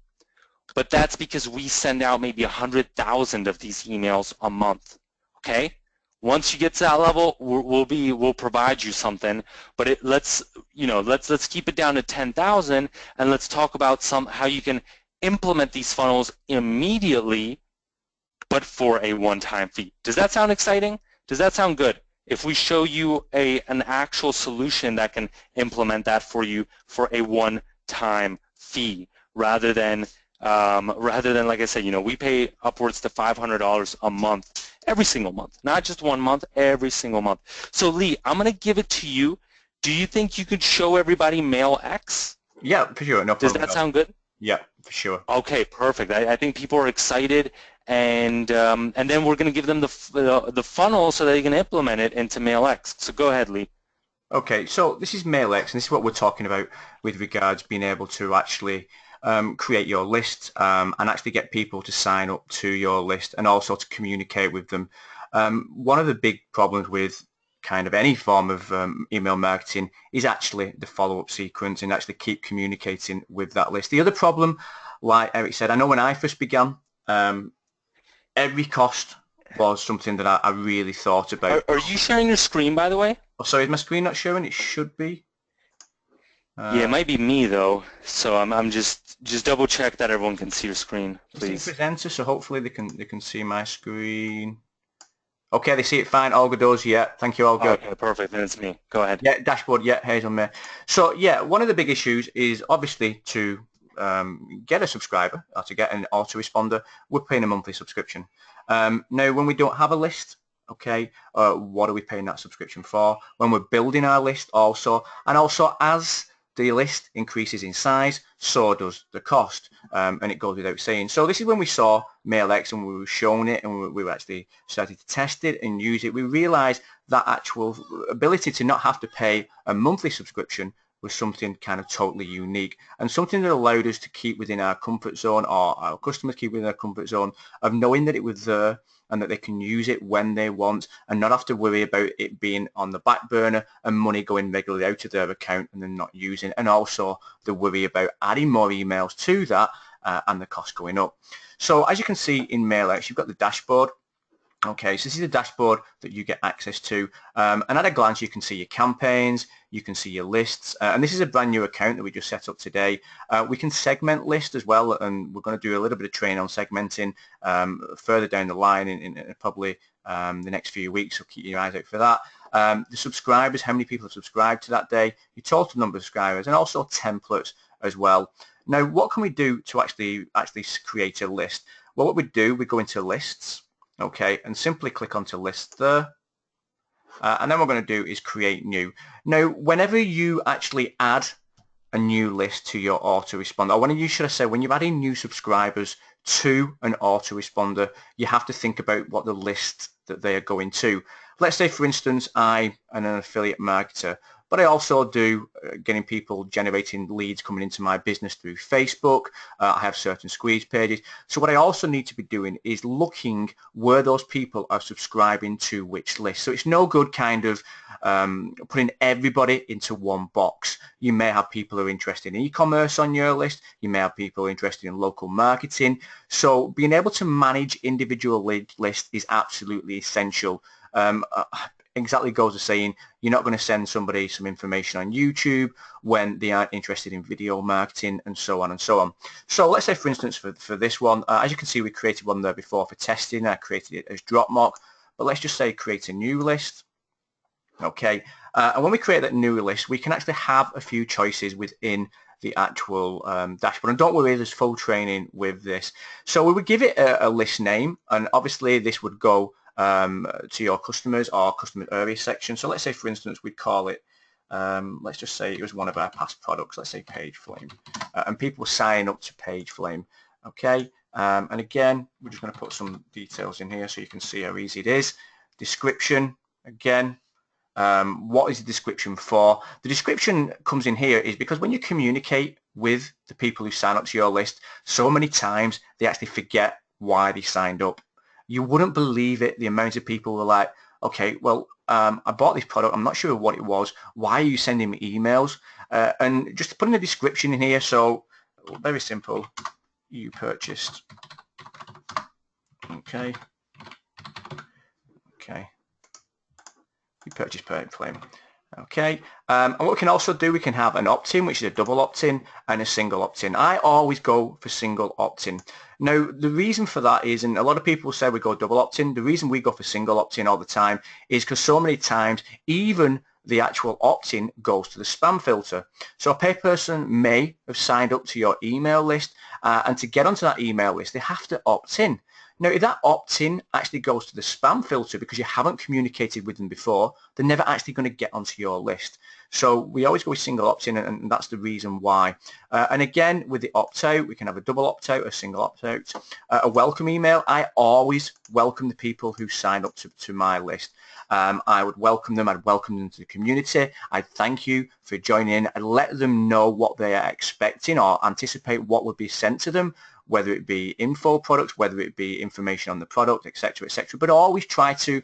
but that's because we send out maybe 100,000 of these emails a month. Okay? Once you get to that level, we'll provide you something, but let's keep it down to 10,000, and let's talk about how you can implement these funnels immediately, but for a one-time fee. Does that sound exciting? Does that sound good? If we show you an actual solution that can implement that for you for a one-time fee, rather than like I said, we pay upwards to $500 a month, every single month, not just 1 month, every single month. So Lee, I'm going to give it to you. Do you think you could show everybody MailX? Yeah, for sure. No Does problem. that sound good? Yeah, for sure. Okay, perfect. I think people are excited, and then we're going to give them the funnel so they can implement it into MailX. So go ahead, Lee. Okay, so this is MailX, and this is what we're talking about with regards being able to actually create your list and actually get people to sign up to your list and also to communicate with them. One of the big problems with kind of any form of email marketing is actually the follow-up sequence and actually keep communicating with that list. The other problem, like Eric said, I know when I first began, every cost was something that I really thought about. Are you sharing your screen, by the way? Oh, sorry, is my screen not showing? It should be. Yeah, it might be me though. So I'm just double check that everyone can see your screen, please. Presenter, so hopefully they can see my screen. Okay, they see it fine. All good. Yeah, thank you. All good. Okay, perfect. Then it's me. Go ahead. Yeah, dashboard. Yeah, here's on there. So yeah, one of the big issues is obviously to get a subscriber or to get an autoresponder, we're paying a monthly subscription. Now, when we don't have a list, okay, what are we paying that subscription for? When we're building our list also, and also as the list increases in size, so does the cost, and it goes without saying. So this is when we saw MailX and we were shown it and we were actually started to test it and use it. We realized that actual ability to not have to pay a monthly subscription was something kind of totally unique and something that allowed us to keep within our comfort zone, or our customers keep within their comfort zone of knowing that it was there and that they can use it when they want and not have to worry about it being on the back burner and money going regularly out of their account and then not using, and also the worry about adding more emails to that and the cost going up. So as you can see in MailX, you've got the dashboard. Okay, so this is the dashboard that you get access to, and at a glance you can see your campaigns, you can see your lists, and this is a brand new account that we just set up today. We can segment lists as well, and we're going to do a little bit of training on segmenting further down the line in probably the next few weeks, so keep your eyes out for that. The subscribers, how many people have subscribed to that day, your total number of subscribers, and also templates as well. Now, what can we do to actually create a list? Well, what we do, we go into lists. Okay, and simply click onto list there, and then what we're going to do is create new. Now, whenever you actually add a new list to your autoresponder, or when you should I say, when you're adding new subscribers to an autoresponder, you have to think about what the list that they are going to. Let's say, for instance, I am an affiliate marketer, but I also do getting people generating leads coming into my business through Facebook. I have certain squeeze pages. So what I also need to be doing is looking where those people are subscribing to which list. So it's no good kind of putting everybody into one box. You may have people who are interested in e-commerce on your list. You may have people who are interested in local marketing. So being able to manage individual lists is absolutely essential. Exactly goes to saying you're not going to send somebody some information on YouTube when they aren't interested in video marketing, and so on and so on. So let's say, for instance, for this one, as you can see, we created one there before for testing. I created it as drop mock, but let's just say create a new list. Okay, and when we create that new list, we can actually have a few choices within the actual dashboard. And don't worry, there's full training with this. So we would give it a list name, and obviously this would go to your customers or customer area section. So let's say, for instance, we'd call it, let's just say it was one of our past products, let's say Page Flame, and people sign up to Page Flame. Okay, and again, we're just going to put some details in here so you can see how easy it is. Description, again, what is the description for? The description comes in here is because when you communicate with the people who sign up to your list, so many times they actually forget why they signed up. You wouldn't believe it, the amount of people who are like, okay, well, I bought this product, I'm not sure what it was, why are you sending me emails? And just putting a description in here, so very simple, you purchased, okay, you purchased Flame. Okay, and what we can also do, we can have an opt-in, which is a double opt-in, and a single opt-in. I always go for single opt-in. Now, the reason for that is, and a lot of people say we go double opt-in, the reason we go for single opt-in all the time is because so many times, even the actual opt-in goes to the spam filter. So a pay person may have signed up to your email list, and to get onto that email list, they have to opt in. Now, if that opt-in actually goes to the spam filter because you haven't communicated with them before, they're never actually going to get onto your list. So we always go with single opt-in, and that's the reason why. And again, with the opt-out, we can have a double opt-out, a single opt-out, a welcome email. I always welcome the people who sign up to my list. I would welcome them. I'd welcome them to the community. I'd thank you for joining in. I'd let them know what they are expecting or anticipate what would be sent to them, whether it be info products, whether it be information on the product, etc., etc. But always try to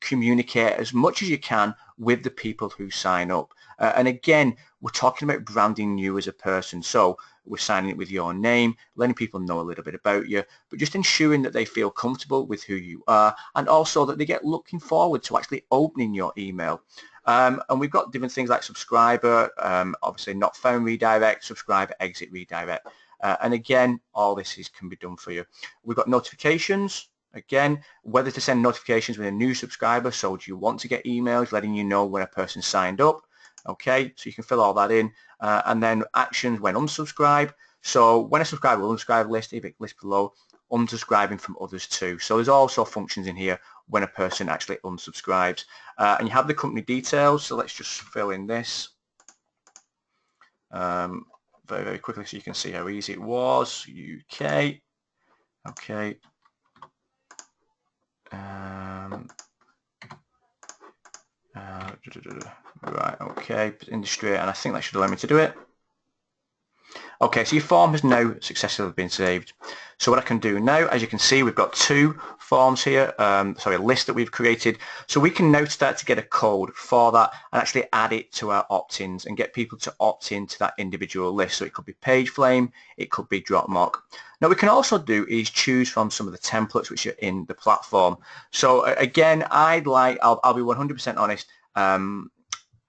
communicate as much as you can with the people who sign up. And again, we're talking about branding you as a person. So we're signing it with your name, letting people know a little bit about you, but just ensuring that they feel comfortable with who you are, and also that they get looking forward to actually opening your email. And we've got different things like subscriber, obviously not found redirect, subscriber exit redirect. And again, all this can be done for you. We've got notifications. Again, whether to send notifications with a new subscriber. So do you want to get emails letting you know when a person signed up? Okay, so you can fill all that in. And then actions when unsubscribe. So when a subscriber will unsubscribe, list, if it lists below, unsubscribing from others too. So there's also functions in here when a person actually unsubscribes. And you have the company details, so let's just fill in this very, very quickly so you can see how easy it was. UK. Okay. Right, okay, industry, and I think that should allow me to do it. Okay, so your form has now successfully been saved. So what I can do now, as you can see, we've got two forms here, sorry, a list that we've created. So we can now start to get a code for that and actually add it to our opt-ins and get people to opt into that individual list. So it could be PageFlame, it could be Dropmock. Now we can also do is choose from some of the templates which are in the platform. So again, I'll be 100% honest.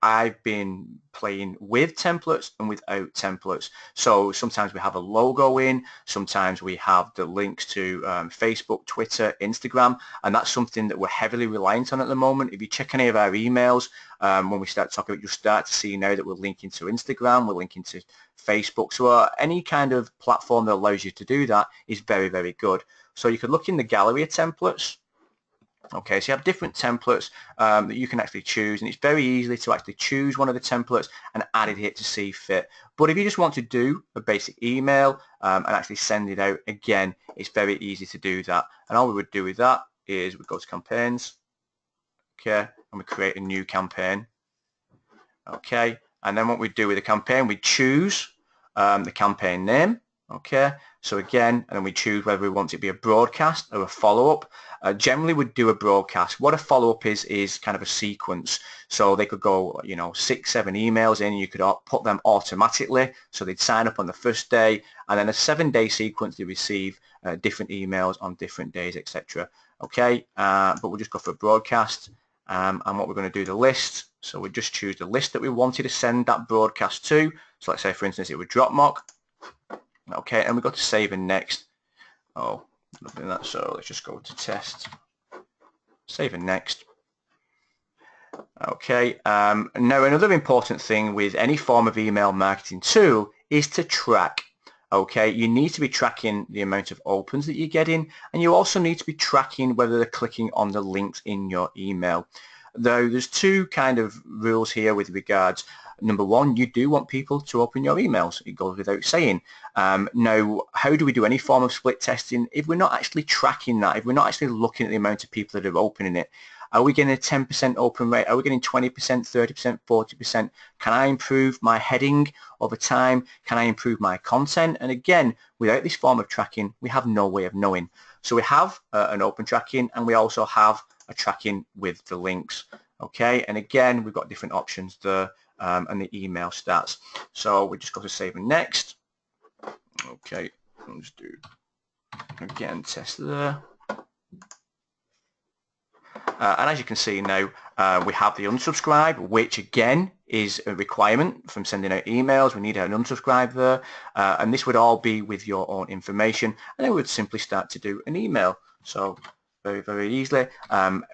I've been playing with templates and without templates. So sometimes we have a logo in, sometimes we have the links to Facebook, Twitter, Instagram, and that's something that we're heavily reliant on at the moment. If you check any of our emails, when we start talking about, you'll start to see now that we're linking to Instagram, we're linking to Facebook. So any kind of platform that allows you to do that is very, very good. So you could look in the gallery of templates. Okay, so you have different templates that you can actually choose, and it's very easy to actually choose one of the templates and add it here to see fit. But if you just want to do a basic email and actually send it out, again, it's very easy to do that. And all we would do with that is we go to campaigns, okay, and we create a new campaign, okay, and then what we do with the campaign, we choose the campaign name, okay, so again, and then we choose whether we want it to be a broadcast or a follow-up. Generally we'd do a broadcast. What a follow-up is kind of a sequence. So they could go, 6, 7 emails in, you could put them automatically. So they'd sign up on the first day, and then a 7-day sequence they receive different emails on different days, etc. Okay, but we'll just go for a broadcast. And what we're going to do, the list. So we just choose the list that we wanted to send that broadcast to. So let's say, for instance, it would Dropmock. Okay, and we go to save and next. Oh, nothing that. So let's just go to test, save and next. Okay, now another important thing with any form of email marketing tool is to track. Okay, you need to be tracking the amount of opens that you're getting, and you also need to be tracking whether they're clicking on the links in your email. Though there's two kind of rules here with regards. Number one, you do want people to open your emails. It goes without saying. Now, how do we do any form of split testing if we're not actually tracking that, if we're not actually looking at the amount of people that are opening it? Are we getting a 10% open rate? Are we getting 20%, 30%, 40%? Can I improve my heading over time? Can I improve my content? And again, without this form of tracking, we have no way of knowing. So we have an open tracking, and we also have a tracking with the links. Okay, and again, we've got different options there. And the email stats. So we just go to save and next. Okay, let's do again test there. And as you can see now, we have the unsubscribe, which again is a requirement from sending out emails. We need an unsubscribe there, and this would all be with your own information, and then we would simply start to do an email. So very, very easily,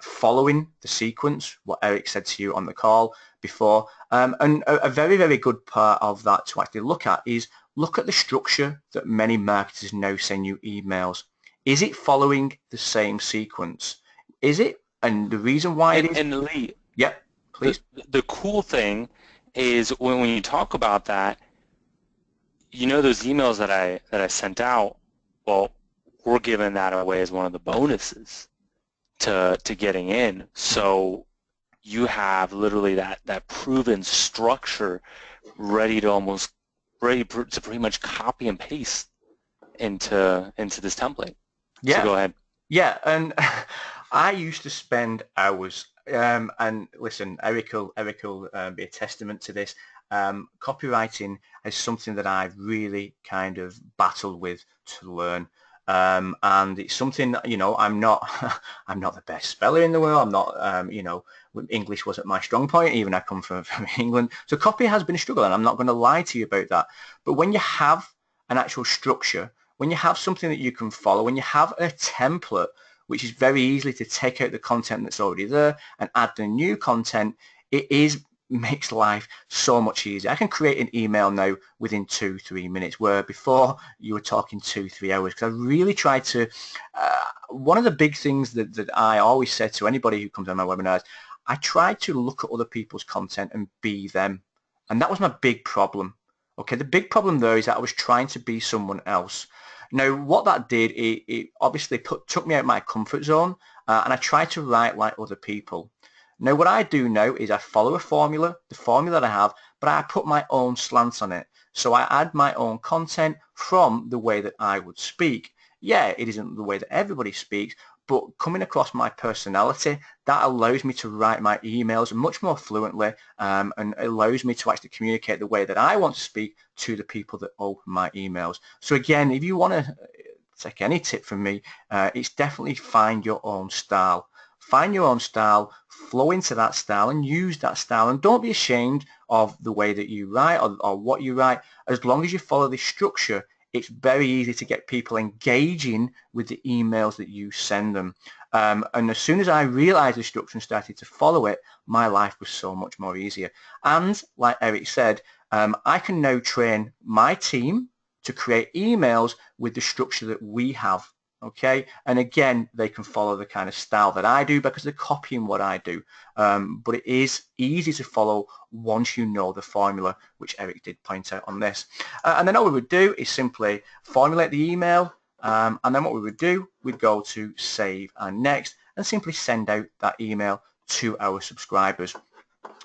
following the sequence, what Eric said to you on the call before. And a very, very good part of that to actually look at is look at the structure that many marketers now send you emails. Is it following the same sequence? Is it? And the reason why it is... And Lee, yeah, please. The cool thing is when you talk about that, those emails that I sent out, well, we're giving that away as one of the bonuses to getting in. So you have literally that proven structure ready to pretty much copy and paste into this template. Yeah. So go ahead. Yeah, and I used to spend hours, and listen, Eric will be a testament to this. Copywriting is something that I've really kind of battled with to learn. And it's something that, I'm not the best speller in the world. I'm not, English wasn't my strong point, even I come from England. So copy has been a struggle, and I'm not going to lie to you about that. But when you have an actual structure, when you have something that you can follow, when you have a template, which is very easily to take out the content that's already there and add the new content, it is makes life so much easier. I can create an email now within 2-3 minutes, where before you were talking 2-3 hours, because I really try to, one of the big things that I always say to anybody who comes on my webinars, I try to look at other people's content and be them. And that was my big problem. Okay, the big problem though is that I was trying to be someone else. Now, what that did, it obviously took me out of my comfort zone, and I tried to write like other people. Now, what I do now is I follow a formula, the formula that I have, but I put my own slant on it. So I add my own content from the way that I would speak. Yeah, it isn't the way that everybody speaks, but coming across my personality, that allows me to write my emails much more fluently, and allows me to actually communicate the way that I want to speak to the people that open my emails. So again, if you want to take any tip from me, it's definitely find your own style. Find your own style, flow into that style and use that style, and don't be ashamed of the way that you write or what you write. As long as you follow this structure, it's very easy to get people engaging with the emails that you send them. And as soon as I realized the structure and started to follow it, my life was so much more easier. And like Eric said, I can now train my team to create emails with the structure that we have. Okay, and again, they can follow the kind of style that I do because they're copying what I do. But it is easy to follow once you know the formula, which Eric did point out on this. And then all we would do is simply formulate the email, and then what we would do, we'd go to save and next, and simply send out that email to our subscribers.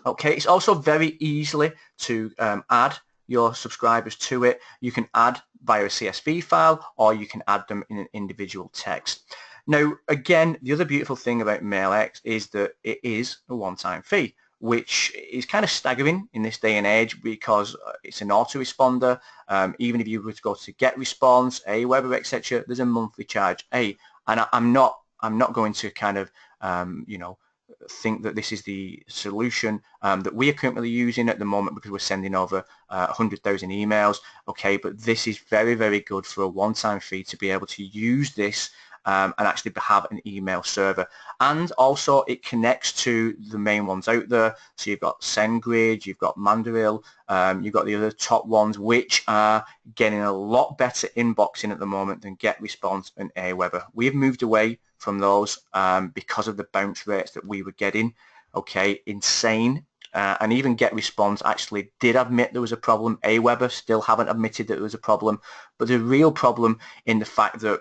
Okay, it's also very easily to add your subscribers to it. You can add via a CSV file, or you can add them in an individual text. Now, again, the other beautiful thing about MailX is that it is a one-time fee, which is kind of staggering in this day and age because it's an autoresponder. Even if you were to go to GetResponse, Aweber, etc., there's a monthly charge. And I'm not going to kind of think that this is the solution that we are currently using at the moment, because we're sending over 100,000 emails. Okay, but this is very, very good for a one-time fee to be able to use this and actually have an email server. And also it connects to the main ones out there. So you've got SendGrid, you've got Mandaril, you've got the other top ones, which are getting a lot better inboxing at the moment than GetResponse and Aweber. We've moved away from those because of the bounce rates that we were getting. Okay, insane. And even GetResponse actually did admit there was a problem. Aweber still haven't admitted that there was a problem. But the real problem in the fact that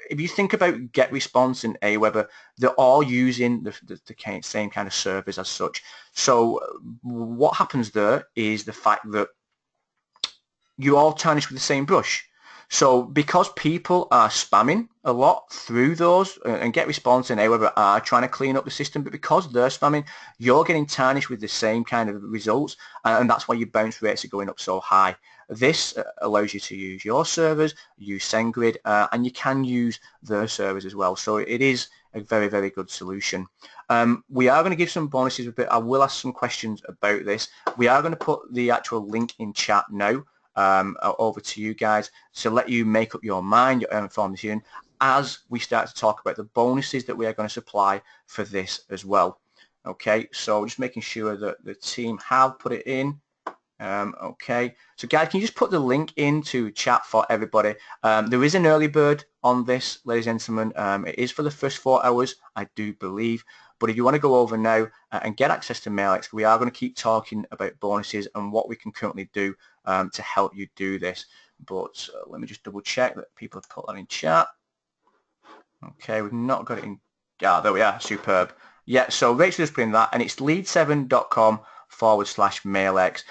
if you think about GetResponse and Aweber, they're all using the same kind of servers as such. So what happens there is the fact that you all tarnish with the same brush. So because people are spamming a lot through those, and GetResponse and Aweber are trying to clean up the system, but because they're spamming, you're getting tarnished with the same kind of results, and that's why your bounce rates are going up so high. This allows you to use your servers, use SendGrid, and you can use their servers as well. So it is a very, very good solution. We are going to give some bonuses, but I will ask some questions about this. We are going to put the actual link in chat now. Over to you guys to let you make up your mind, your informed decision, as we start to talk about the bonuses that we are going to supply for this as well. Okay, so just making sure that the team have put it in. Okay, so guys, can you just put the link into chat for everybody? There is an early bird on this, ladies and gentlemen. It is for the first 4 hours, I do believe. But if you want to go over now and get access to MailX, we are going to keep talking about bonuses and what we can currently do to help you do this. But let me just double check that people have put that in chat. Okay, we've not got it in. Ah, there we are. Superb. Yeah, so Rachel just put in that, and it's lead7.com/MailX.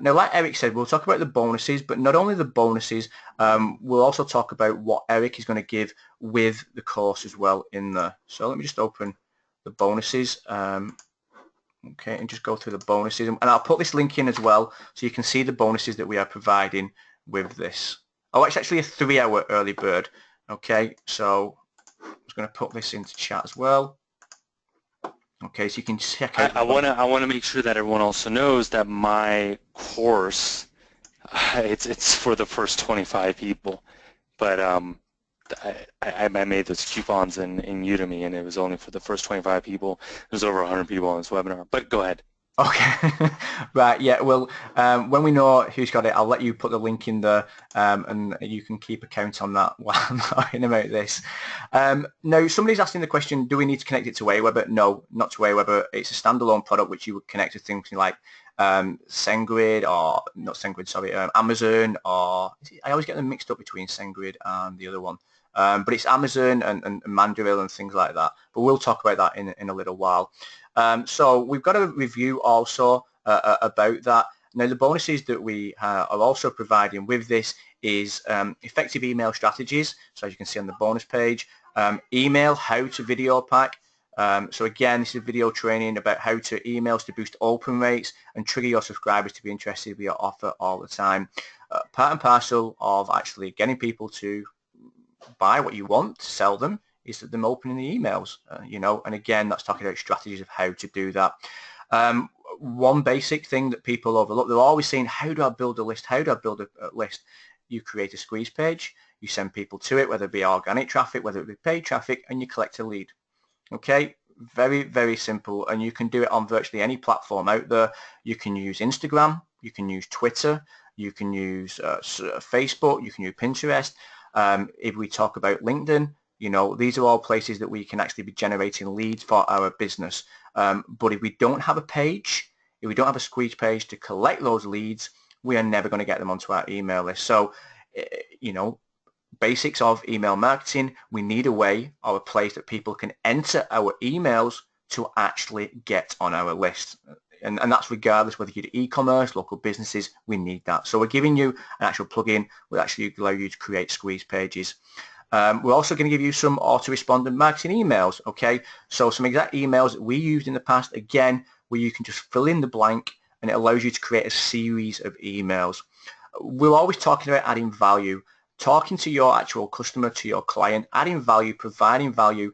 Now, like Eric said, we'll talk about the bonuses, but not only the bonuses, we'll also talk about what Eric is going to give with the course as well in there. So let me just open the bonuses. Okay, and just go through the bonuses, and I'll put this link in as well so you can see the bonuses that we are providing with this. Oh, it's actually a 3-hour early bird. Okay, so I'm just going to put this into chat as well. Okay, so you can check out. I want to make sure that everyone also knows that my course, it's for the first 25 people, but I made those coupons in Udemy, and it was only for the first 25 people. There's over 100 people on this webinar, but go ahead. Okay, right, yeah, well, when we know who's got it, I'll let you put the link in there, and you can keep a count on that while I'm talking about this. Now, somebody's asking the question, do we need to connect it to Aweber? No, not to Aweber. It's a standalone product which you would connect to things like SendGrid, or not SendGrid, sorry, Amazon, or I always get them mixed up between SendGrid and the other one. But it's Amazon and Mandrill and things like that. But we'll talk about that in a little while. So we've got a review also about that. Now, the bonuses that we are also providing with this is effective email strategies. So as you can see on the bonus page, email how to video pack. So again, this is video training about how to emails to boost open rates and trigger your subscribers to be interested with your offer all the time. Part and parcel of actually getting people to buy what you want to sell them is that them opening the emails, and again, that's talking about strategies of how to do that. One basic thing that people overlook, they're always saying, how do I build a list? How do I build a list? You create a squeeze page, you send people to it, whether it be organic traffic, whether it be paid traffic, and you collect a lead. Okay, very, very simple, and you can do it on virtually any platform out there. You can use Instagram, you can use Twitter, you can use Facebook, you can use Pinterest. If we talk about LinkedIn, these are all places that we can actually be generating leads for our business. But if we don't have a page, if we don't have a squeeze page to collect those leads, we are never going to get them onto our email list. So, basics of email marketing, we need a way or a place that people can enter our emails to actually get on our list. And that's regardless whether you do e-commerce, local businesses, we need that. So we're giving you an actual plugin will actually allow you to create squeeze pages. We're also going to give you some autorespondent marketing emails, okay? So some exact emails that we used in the past, again, where you can just fill in the blank and it allows you to create a series of emails. We're always talking about adding value, talking to your actual customer, to your client, adding value, providing value,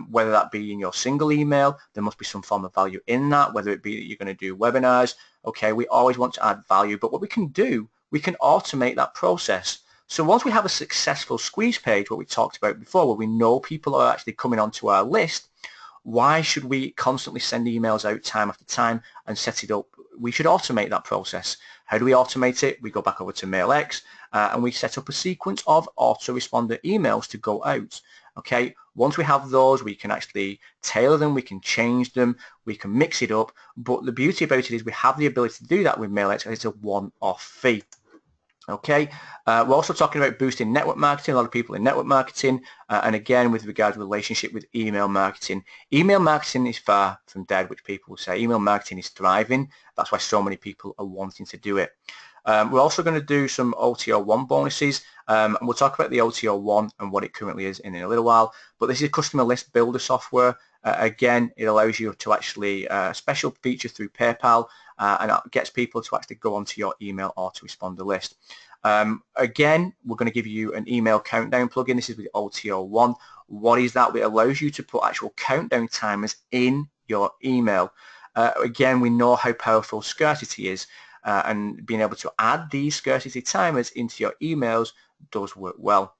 whether that be in your single email, there must be some form of value in that, whether it be that you're going to do webinars. Okay, we always want to add value, but what we can do, we can automate that process. So once we have a successful squeeze page, what we talked about before, where we know people are actually coming onto our list, why should we constantly send emails out time after time and set it up? We should automate that process. How do we automate it? We go back over to MailX and we set up a sequence of autoresponder emails to go out. Okay, once we have those, we can actually tailor them, we can change them, we can mix it up. But the beauty about it is we have the ability to do that with MailX, and it's a one-off fee. Okay, we're also talking about boosting network marketing, a lot of people in network marketing, and again with regard to relationship with email marketing. Email marketing is far from dead, which people will say. Email marketing is thriving. That's why so many people are wanting to do it. We're also going to do some OTO1 bonuses, and we'll talk about the OTO1 and what it currently is in a little while, but this is customer list builder software. Again, it allows you to actually, a special feature through PayPal, and it gets people to actually go onto your email autoresponder list. Again, we're going to give you an email countdown plugin. This is with OTO1. What is that? It allows you to put actual countdown timers in your email. Again, we know how powerful scarcity is, and being able to add these scarcity timers into your emails does work well.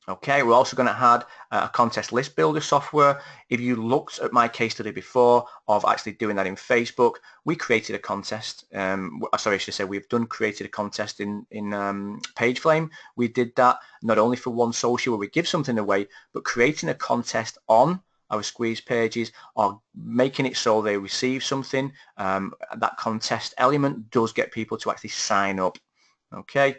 Okay, we're also going to add a contest list builder software. If you looked at my case study before of actually doing that in Facebook, we created a contest. Sorry, I should say created a contest in PageFlame. We did that not only for one social where we give something away, but creating a contest on our squeeze pages or making it so they receive something. That contest element does get people to actually sign up. Okay.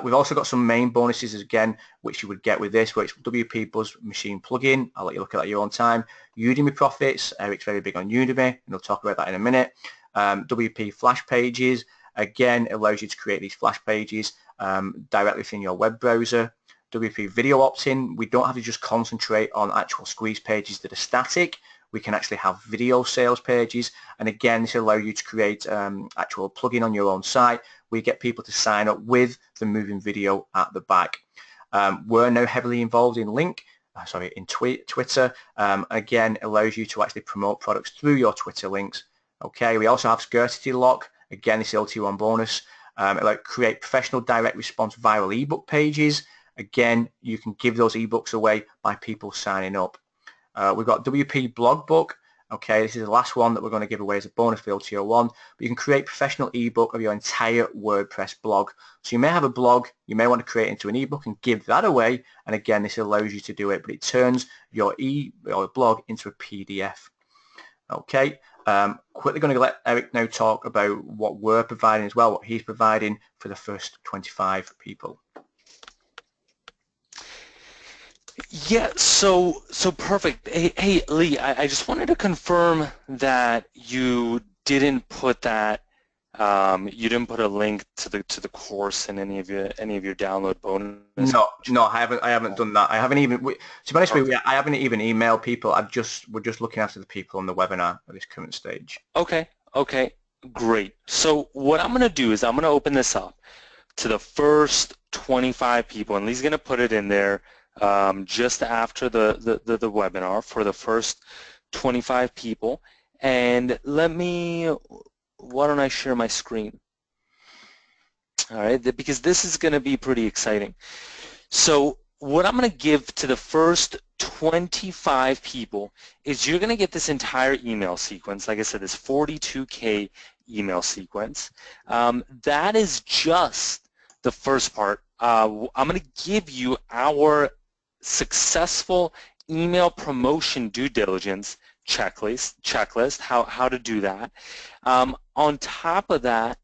We've also got some main bonuses again, which you would get with this, which WP Buzz Machine plugin. I'll let you look at that your own time. Udemy profits. Eric's very big on Udemy, and we'll talk about that in a minute. WP Flash pages. Again, it allows you to create these flash pages directly from your web browser. WP video opt-in. We don't have to just concentrate on actual squeeze pages that are static. We can actually have video sales pages, and again, this will allow you to create actual plugin on your own site. We get people to sign up with the moving video at the back. We're now heavily involved in Twitter. Again, allows you to actually promote products through your Twitter links. Okay, we also have scarcity lock. Again, this LT1 bonus. Create professional direct response viral ebook pages. Again, you can give those ebooks away by people signing up. We've got WP blog book. Okay, this is the last one that we're going to give away as a bonus for LTO1, but you can create professional ebook of your entire WordPress blog. So you may have a blog, you may want to create it into an ebook and give that away. And again, this allows you to do it, but it turns your blog into a PDF. Okay, quickly going to let Eric now talk about what we're providing as well, what he's providing for the first 25 people. Yeah, so perfect. Hey Lee, I just wanted to confirm that you didn't put that you didn't put a link to the course in any of your download bonus. No, I haven't done that. I haven't even to be honest with you, I haven't even emailed people. We're just looking after the people on the webinar at this current stage. Okay, great. So what I'm gonna do is I'm gonna open this up to the first 25 people, and Lee's gonna put it in there just after the webinar for the first 25 people. And why don't I share my screen? All right, because this is going to be pretty exciting. So what I'm going to give to the first 25 people is you're going to get this entire email sequence. Like I said, this 42K email sequence. That is just the first part. I'm going to give you our successful email promotion due diligence checklist, how to do that. On top of that,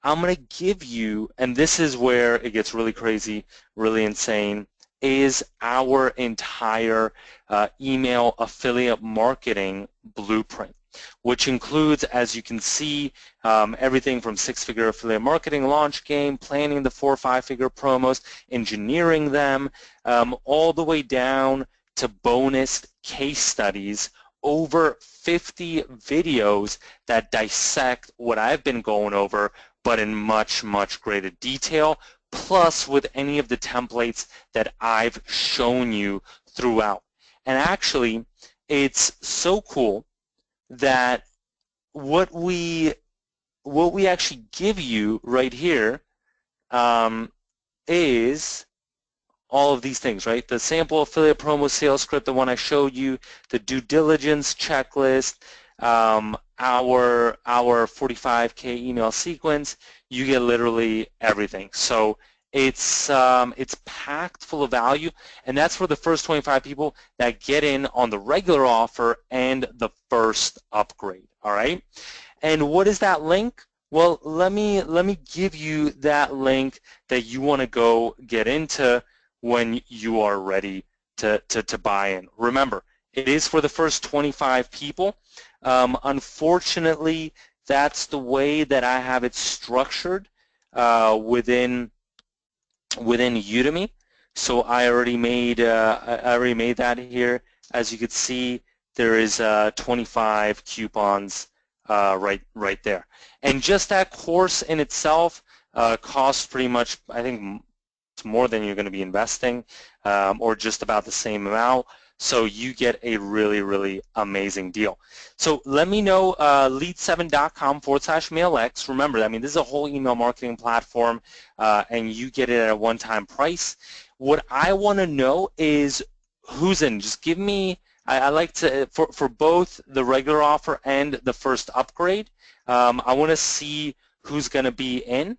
I'm going to give you, and this is where it gets really crazy, really insane, is our entire email affiliate marketing blueprint, which includes, as you can see, everything from six-figure affiliate marketing launch game, planning the 4 or 5-figure promos, engineering them, all the way down to bonus case studies, over 50 videos that dissect what I've been going over, but in much, much greater detail, plus with any of the templates that I've shown you throughout. And actually, it's so cool that what we actually give you right here is all of these things, right? The sample affiliate promo sales script, the one I showed you, the due diligence checklist, our 45K email sequence. You get literally everything. So it's packed full of value, and that's for the first 25 people that get in on the regular offer and the first upgrade. All right. And what is that link? Well, let me give you that link that you want to go get into when you are ready to buy in. Remember, it is for the first 25 people. Unfortunately, that's the way that I have it structured within Udemy. So I already made that here. As you can see, there is 25 coupons right there. And just that course in itself costs pretty much, I think, it's more than you're going to be investing, or just about the same amount. So you get a really, really amazing deal. So let me know, lead7.com/mailx. Remember, I mean, this is a whole email marketing platform, and you get it at a one-time price. What I want to know is who's in. Just give me, I like to, for both the regular offer and the first upgrade, I want to see who's going to be in,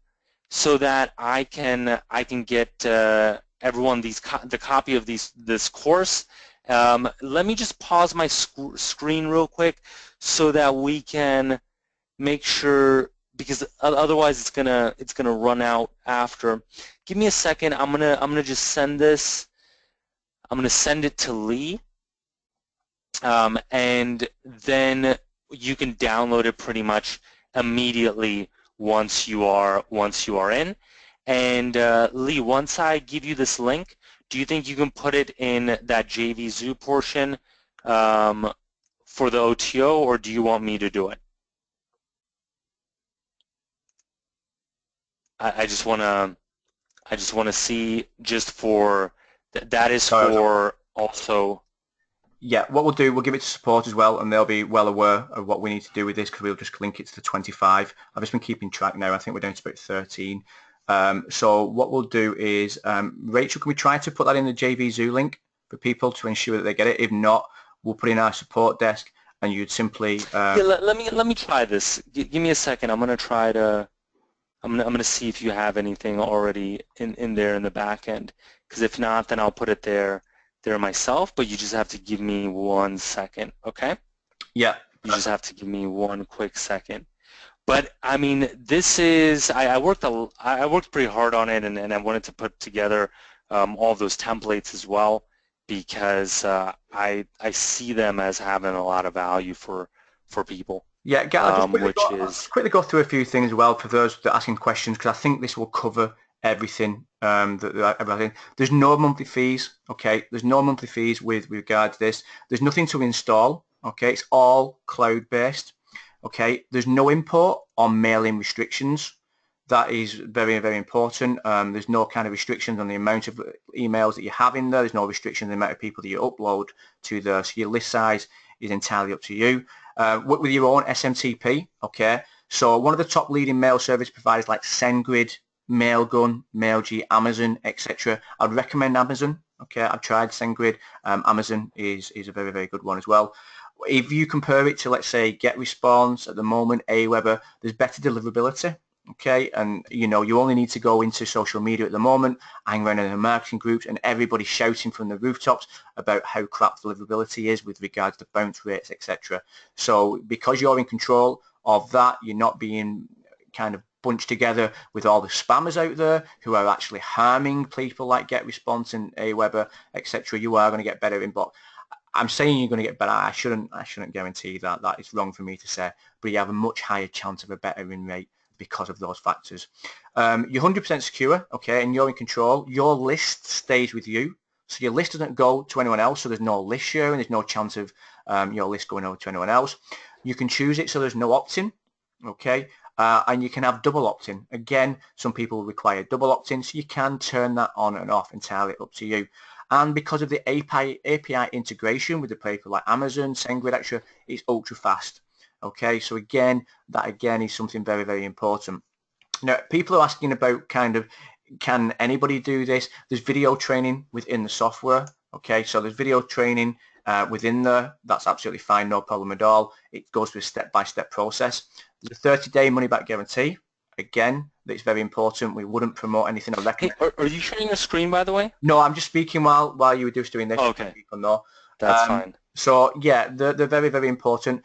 so that I can get everyone the copy of this course. Let me just pause my screen real quick so that we can make sure, because otherwise it's gonna run out after. Give me a second. I'm gonna just send this. I'm gonna send it to Lee, and then you can download it pretty much immediately once you are in. And Lee, once I give you this link, do you think you can put it in that JVZoo portion for the OTO, or do you want me to do it? I just want to see, just for that is for also. Yeah, what we'll do, we'll give it to support as well, and they'll be well aware of what we need to do with this, because we'll just link it to the 25. I've just been keeping track now. I think we're down to about 13. So what we'll do is, Rachel, can we try to put that in the JVZoo link for people to ensure that they get it? If not, we'll put in our support desk, and you'd simply Yeah, let me try this. Give me a second. I'm gonna try to. I'm gonna see if you have anything already in there in the back end. Because if not, then I'll put it there myself. But you just have to give me 1 second, okay? yeah. You just have to give me one quick second. But I mean, this is I worked pretty hard on it, and I wanted to put together all of those templates as well because I see them as having a lot of value for people, Yeah, which I'll is just quickly go through a few things as well for those that are asking questions, because I think this will cover everything. Everything. There's no monthly fees. Okay, there's no monthly fees with regard to this. There's nothing to install. Okay, it's all cloud based. Okay, there's no import or mailing restrictions. That is very, very important. There's no kind of restrictions on the amount of emails that you have in there. There's no restriction on the amount of people that you upload to the, so your list size is entirely up to you. Work with your own SMTP, okay? So one of the top leading mail service providers like SendGrid, Mailgun, Mailg, Amazon, etc. I'd recommend Amazon, okay? I've tried SendGrid. Amazon is a very, very good one as well. If you compare it to, let's say, GetResponse at the moment, Aweber, there's better deliverability. Okay, and you only need to go into social media at the moment, hang around in the marketing groups, and everybody's shouting from the rooftops about how crap deliverability is with regards to bounce rates, etc. So because you're in control of that, you're not being kind of bunched together with all the spammers out there who are actually harming people like GetResponse and Aweber, etc. You are going to get better inbox. I'm saying you're going to get better. I shouldn't guarantee that. That is wrong for me to say, but you have a much higher chance of a better win rate because of those factors. You're 100% secure, okay, and you're in control. Your list stays with you, so your list doesn't go to anyone else, so there's no list sharing, there's no chance of your list going over to anyone else. You can choose it so there's no opt-in, okay, and you can have double opt-in. Again, some people require double opt-in, so you can turn that on and off, entirely up to you. And because of the API integration with the people like Amazon, SendGrid, etc., it's ultra fast. Okay, so that again is something very, very important. Now, people are asking about kind of, can anybody do this? There's video training within the software. Okay, so there's video training within there. That's absolutely fine, no problem at all. It goes through a step-by-step process. There's a 30-day money-back guarantee. Again, that's very important. We wouldn't promote anything or hey, recommend. are you sharing a screen, by the way? No, I'm just speaking while you were just doing this. Oh, okay, People know. that's fine. So yeah, they're very, very important.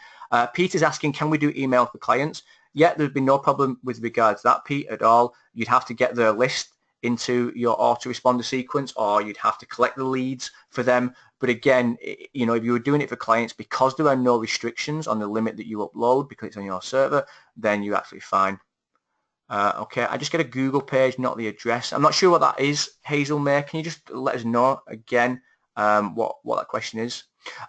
Peter's asking, can we do email for clients? Yeah, there'd be no problem with regards to that, Pete, at all. You'd have to get their list into your autoresponder sequence, or you'd have to collect the leads for them. But again, if you were doing it for clients, because there are no restrictions on the limit that you upload because it's on your server, then you're absolutely fine. Okay, I just get a Google page, not the address. I'm not sure what that is, Hazel May. Can you just let us know again what that question is?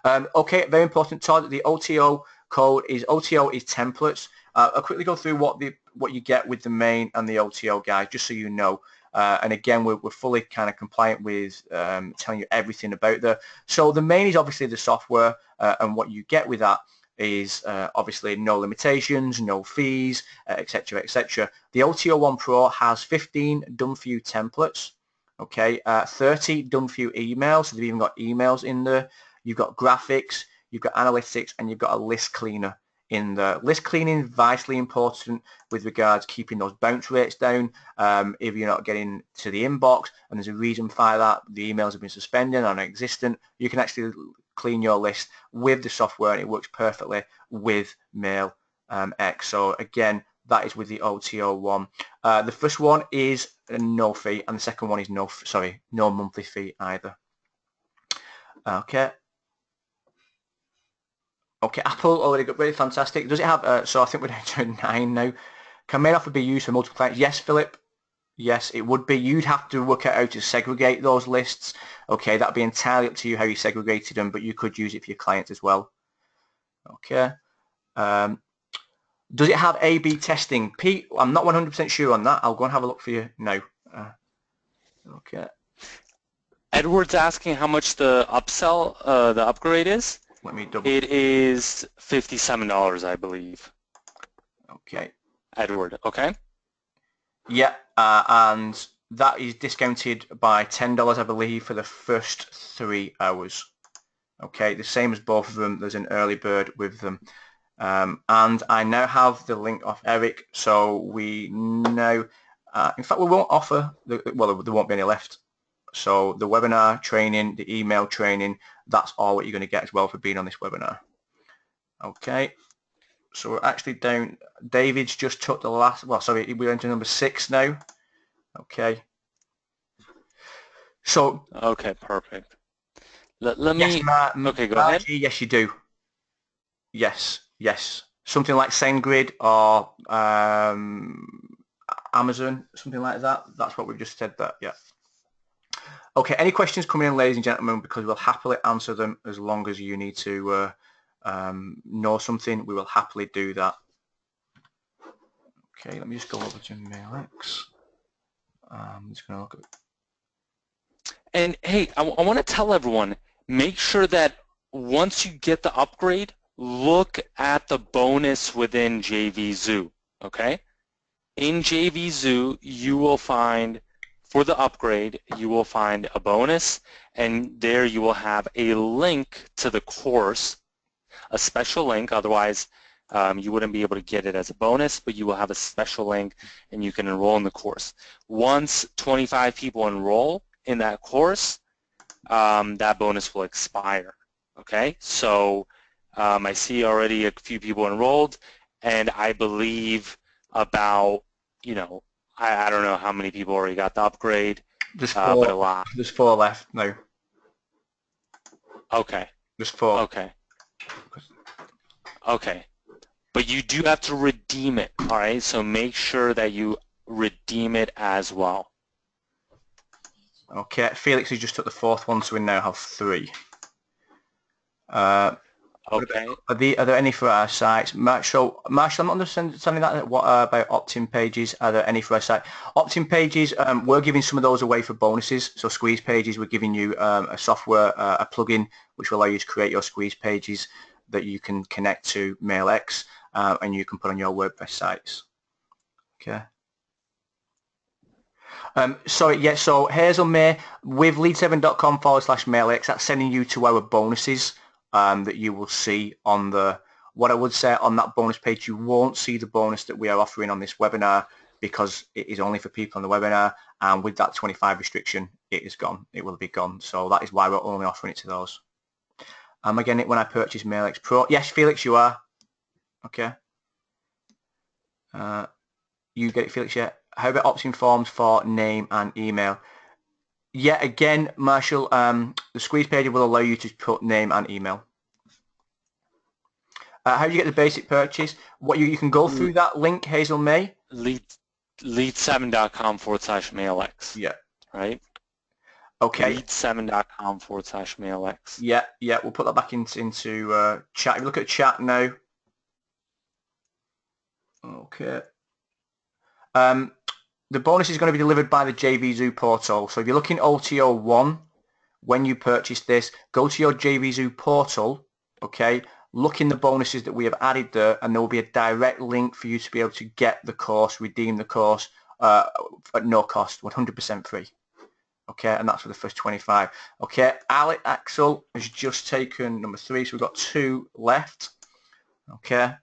Okay, very important, Todd. The OTO code is templates. I'll quickly go through what you get with the main and the OTO, guys, just so you know. And again, we're fully kind of compliant with telling you everything about that. So the main is obviously the software, and what you get with that is obviously no limitations, no fees, etc., etc. The OTO One Pro has 15 done-for-you templates. Okay, 30 done-for-you emails. So they've even got emails in there. You've got graphics, you've got analytics, and you've got a list cleaner in there. List cleaning is vitally important with regards to keeping those bounce rates down. If you're not getting to the inbox and there's a reason for that, the emails have been suspended or non-existent, you can actually clean your list with the software, and it works perfectly with Mail X. So again, that is with the OTO one. The first one is no fee, and the second one is no monthly fee either. Okay. Okay, Apple already got really fantastic. Does it have, so I think we're down to 9 now. Can main offer be used for multiple clients? Yes, Philip. Yes, it would be. You'd have to work out how to segregate those lists. Okay, that'd be entirely up to you how you segregated them, but you could use it for your clients as well. Okay. Does it have A/B testing? Pete, I'm not 100% sure on that. I'll go and have a look for you now. Okay. Edward's asking how much the upsell, the upgrade is. Let me double. It is $57, I believe. Okay. Edward, okay? Yeah, and that is discounted by $10, I believe, for the first 3 hours. Okay, the same as both of them. There's an early bird with them. And I now have the link off Eric, so we know, in fact, we won't offer, well, there won't be any left. So the webinar training, the email training, that's all what you're going to get as well for being on this webinar. Okay, so we're actually down, David's just took the last, well, sorry, we're into number 6 now. Okay. So. Okay, perfect. Let Yes, me, okay, go ahead. Margie, yes, you do. Yes, yes. Something like SendGrid or Amazon, something like that. That's what we've just said that, yeah. Okay, any questions coming in, ladies and gentlemen, because we'll happily answer them as long as you need to know something. We will happily do that. Okay, let me just go over to MailX. I'm just going to look at... And hey, I want to tell everyone, make sure that once you get the upgrade, look at the bonus within JVZoo, okay? In JVZoo, you will find, for the upgrade, you will find a bonus, and there you will have a link to the course, a special link, otherwise you wouldn't be able to get it as a bonus, but you will have a special link and you can enroll in the course. Once 25 people enroll in that course, that bonus will expire, okay? So I see already a few people enrolled, and I believe about, you know, I don't know how many people already got the upgrade, There's but a lot. There's 4 left now. Okay. There's 4. Okay. Okay. But you do have to redeem it, all right? So make sure that you redeem it as well. Okay, Felix has just took the 4th one, so we now have 3. Okay. Are there any for our sites? Marshall, I'm not understanding that. What about opt-in pages? Are there any for our site? Opt-in pages, we're giving some of those away for bonuses. So squeeze pages, we're giving you a software, a plugin, which will allow you to create your squeeze pages that you can connect to MailX, and you can put on your WordPress sites. Okay. Sorry, yeah, so Hazel May with lead7.com/MailX, that's sending you to our bonuses that you will see on the, what I would say on that bonus page, you won't see the bonus that we are offering on this webinar because it is only for people on the webinar, and with that 25 restriction, it is gone. It will be gone. So that is why we're only offering it to those. Am I getting it when I purchase MailX Pro? Yes, Felix, you are. Okay. You get it, Felix, yeah. How about opt-in forms for name and email? Yeah, again, Marshall, the squeeze page will allow you to put name and email. How do you get the basic purchase? What you can go through that link, Hazel May. Lead7.com/MailX. Yeah. Right? Okay. Lead7.com/MailX. Yeah, yeah, we'll put that back into chat. If you look at chat now. Okay. The bonus is going to be delivered by the JVZoo portal. So if you're looking OTO1, when you purchase this, go to your JVZoo portal, okay, look in the bonuses that we have added there, and there will be a direct link for you to be able to get the course, redeem the course at no cost, 100% free. Okay, and that's for the first 25. Okay, Alec Axel has just taken number 3, so we've got 2 left. Okay.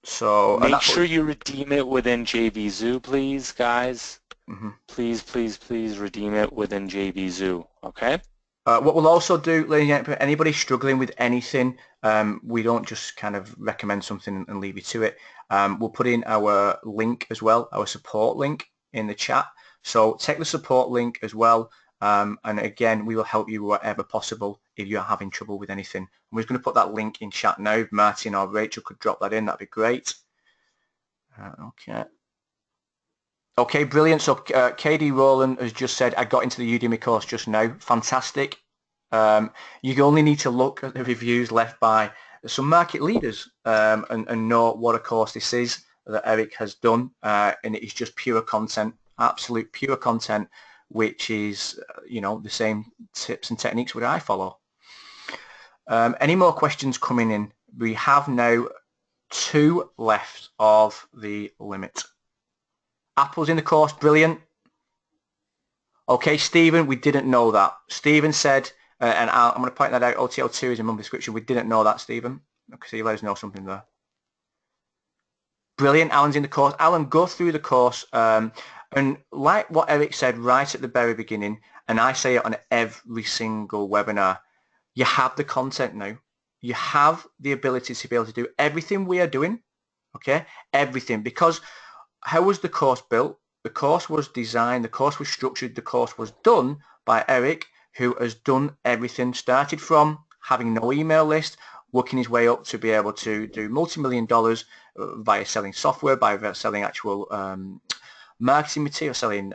So make sure you redeem it within JVZoo, please, guys. Mm-hmm. Please, please, please redeem it within JVZoo. Okay. What we'll also do, ladies and gentlemen, anybody struggling with anything, we don't just kind of recommend something and leave you to it. We'll put in our link as well, our support link in the chat. So take the support link as well, and again, we will help you wherever possible if you're having trouble with anything. I'm just going to put that link in chat now. If Martin or Rachel could drop that in, that'd be great. Okay. Okay, brilliant. So KD Rowland has just said, I got into the Udemy course just now. Fantastic. You only need to look at the reviews left by some market leaders and know what a course this is that Eric has done. And it is just pure content, absolute pure content, which is, you know, the same tips and techniques which I follow. Any more questions coming in? We have now 2 left of the limit. Apple's in the course, brilliant. Okay, Stephen, we didn't know that. Stephen said, And I'm going to point that out. OTL2 is in monthly description. We didn't know that, Stephen. Okay, so you let us know something there. Brilliant. Alan's in the course. Alan, go through the course. And like what Eric said right at the very beginning, and I say it on every single webinar, you have the content now. You have the ability to be able to do everything we are doing, okay? Everything. Because how was the course built? The course was designed, the course was structured, the course was done by Eric, who has done everything, started from having no email list, working his way up to be able to do multi-million dollars via selling software, by selling actual marketing material, selling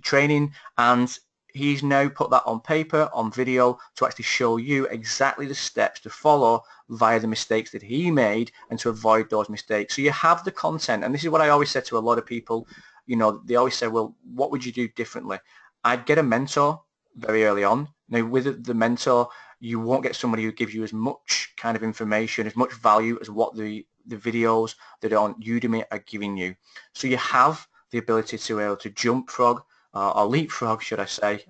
training, and he's now put that on paper, on video, to actually show you exactly the steps to follow via the mistakes that he made and to avoid those mistakes. So you have the content, and this is what I always say to a lot of people. You know, they always say, well, what would you do differently? I'd get a mentor very early on. Now, with the mentor, you won't get somebody who gives you as much kind of information, as much value as what the videos that are on Udemy are giving you. So you have the ability to be able to jump frog, or leapfrog, should I say.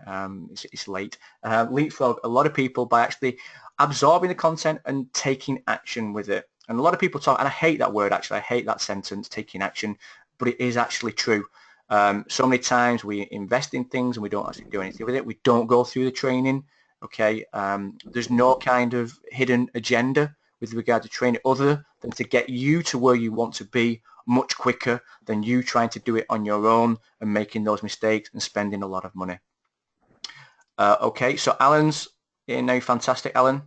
It's late. Leapfrog a lot of people by actually absorbing the content and taking action with it. And a lot of people talk, and I hate that word actually, I hate that sentence, taking action, but it is actually true. So many times we invest in things and we don't actually do anything with it. We don't go through the training, okay? There's no kind of hidden agenda with regard to training other than to get you to where you want to be much quicker than you trying to do it on your own and making those mistakes and spending a lot of money. Okay, so Alan's in now. Fantastic, Alan.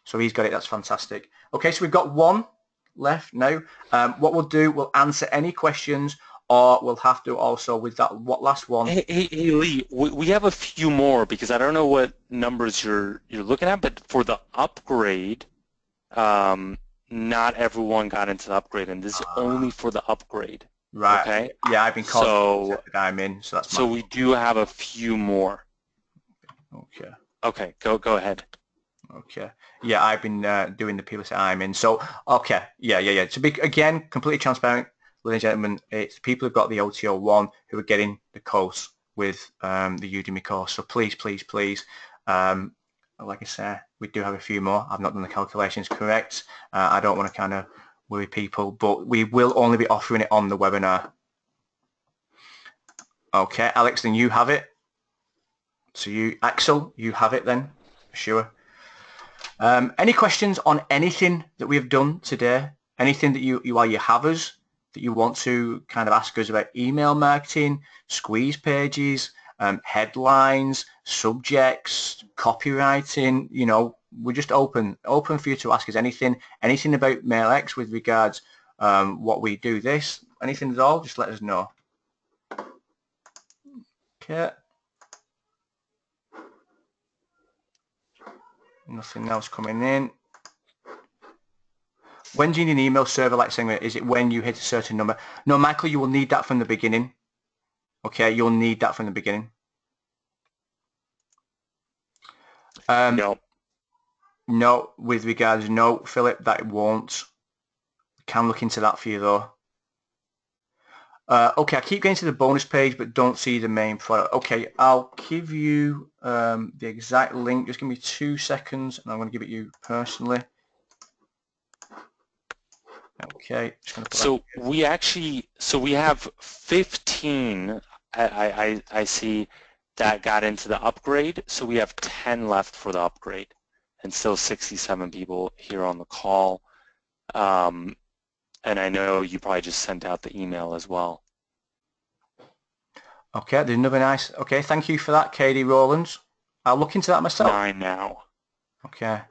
So he's got it. That's fantastic. Okay, so we've got one left now. What we'll do, we'll answer any questions, or we'll have to also with that last one. Hey, Lee, we have a few more because I don't know what numbers you're looking at, but for the upgrade, not everyone got into the upgrade, and this is only for the upgrade. Right. Okay. Yeah, I've been called that I'm in, so that's. So we do have a few more. Okay. Okay. Go ahead. Okay. Yeah, I've been doing the people that I'm in. So okay. Yeah. To be again completely transparent, ladies and gentlemen, it's people who've got the OTO1 who are getting the course with the Udemy course. So please. Like I said, we do have a few more. I've not done the calculations correct. I don't want to kind of worry people, but we will only be offering it on the webinar. Okay, Alex, then you have it. So you, Axel, you have it then, sure. Any questions on anything that we have done today? Anything that you have us that you want to kind of ask us about email marketing, squeeze pages, headlines, subjects, copywriting? You know, we're just open for you to ask us anything about MailX with regards what we do this, anything at all, just let us know. Okay. Nothing else coming in. When do you need an email server like saying, is it when you hit a certain number? No, Michael, you will need that from the beginning. Okay, you'll need that from the beginning. No. No, with regards, no, Philip, that won't. We can look into that for you though. Okay, I keep getting to the bonus page but don't see the main product. Okay, I'll give you the exact link. Just give me 2 seconds and I'm going to give it you personally. Okay. So we have 15. I see that got into the upgrade. So we have 10 left for the upgrade, and still 67 people here on the call. And I know you probably just sent out the email as well. Okay, there's another nice. Okay, thank you for that, Katie Rowlands. I'll look into that myself. 9 now. Okay.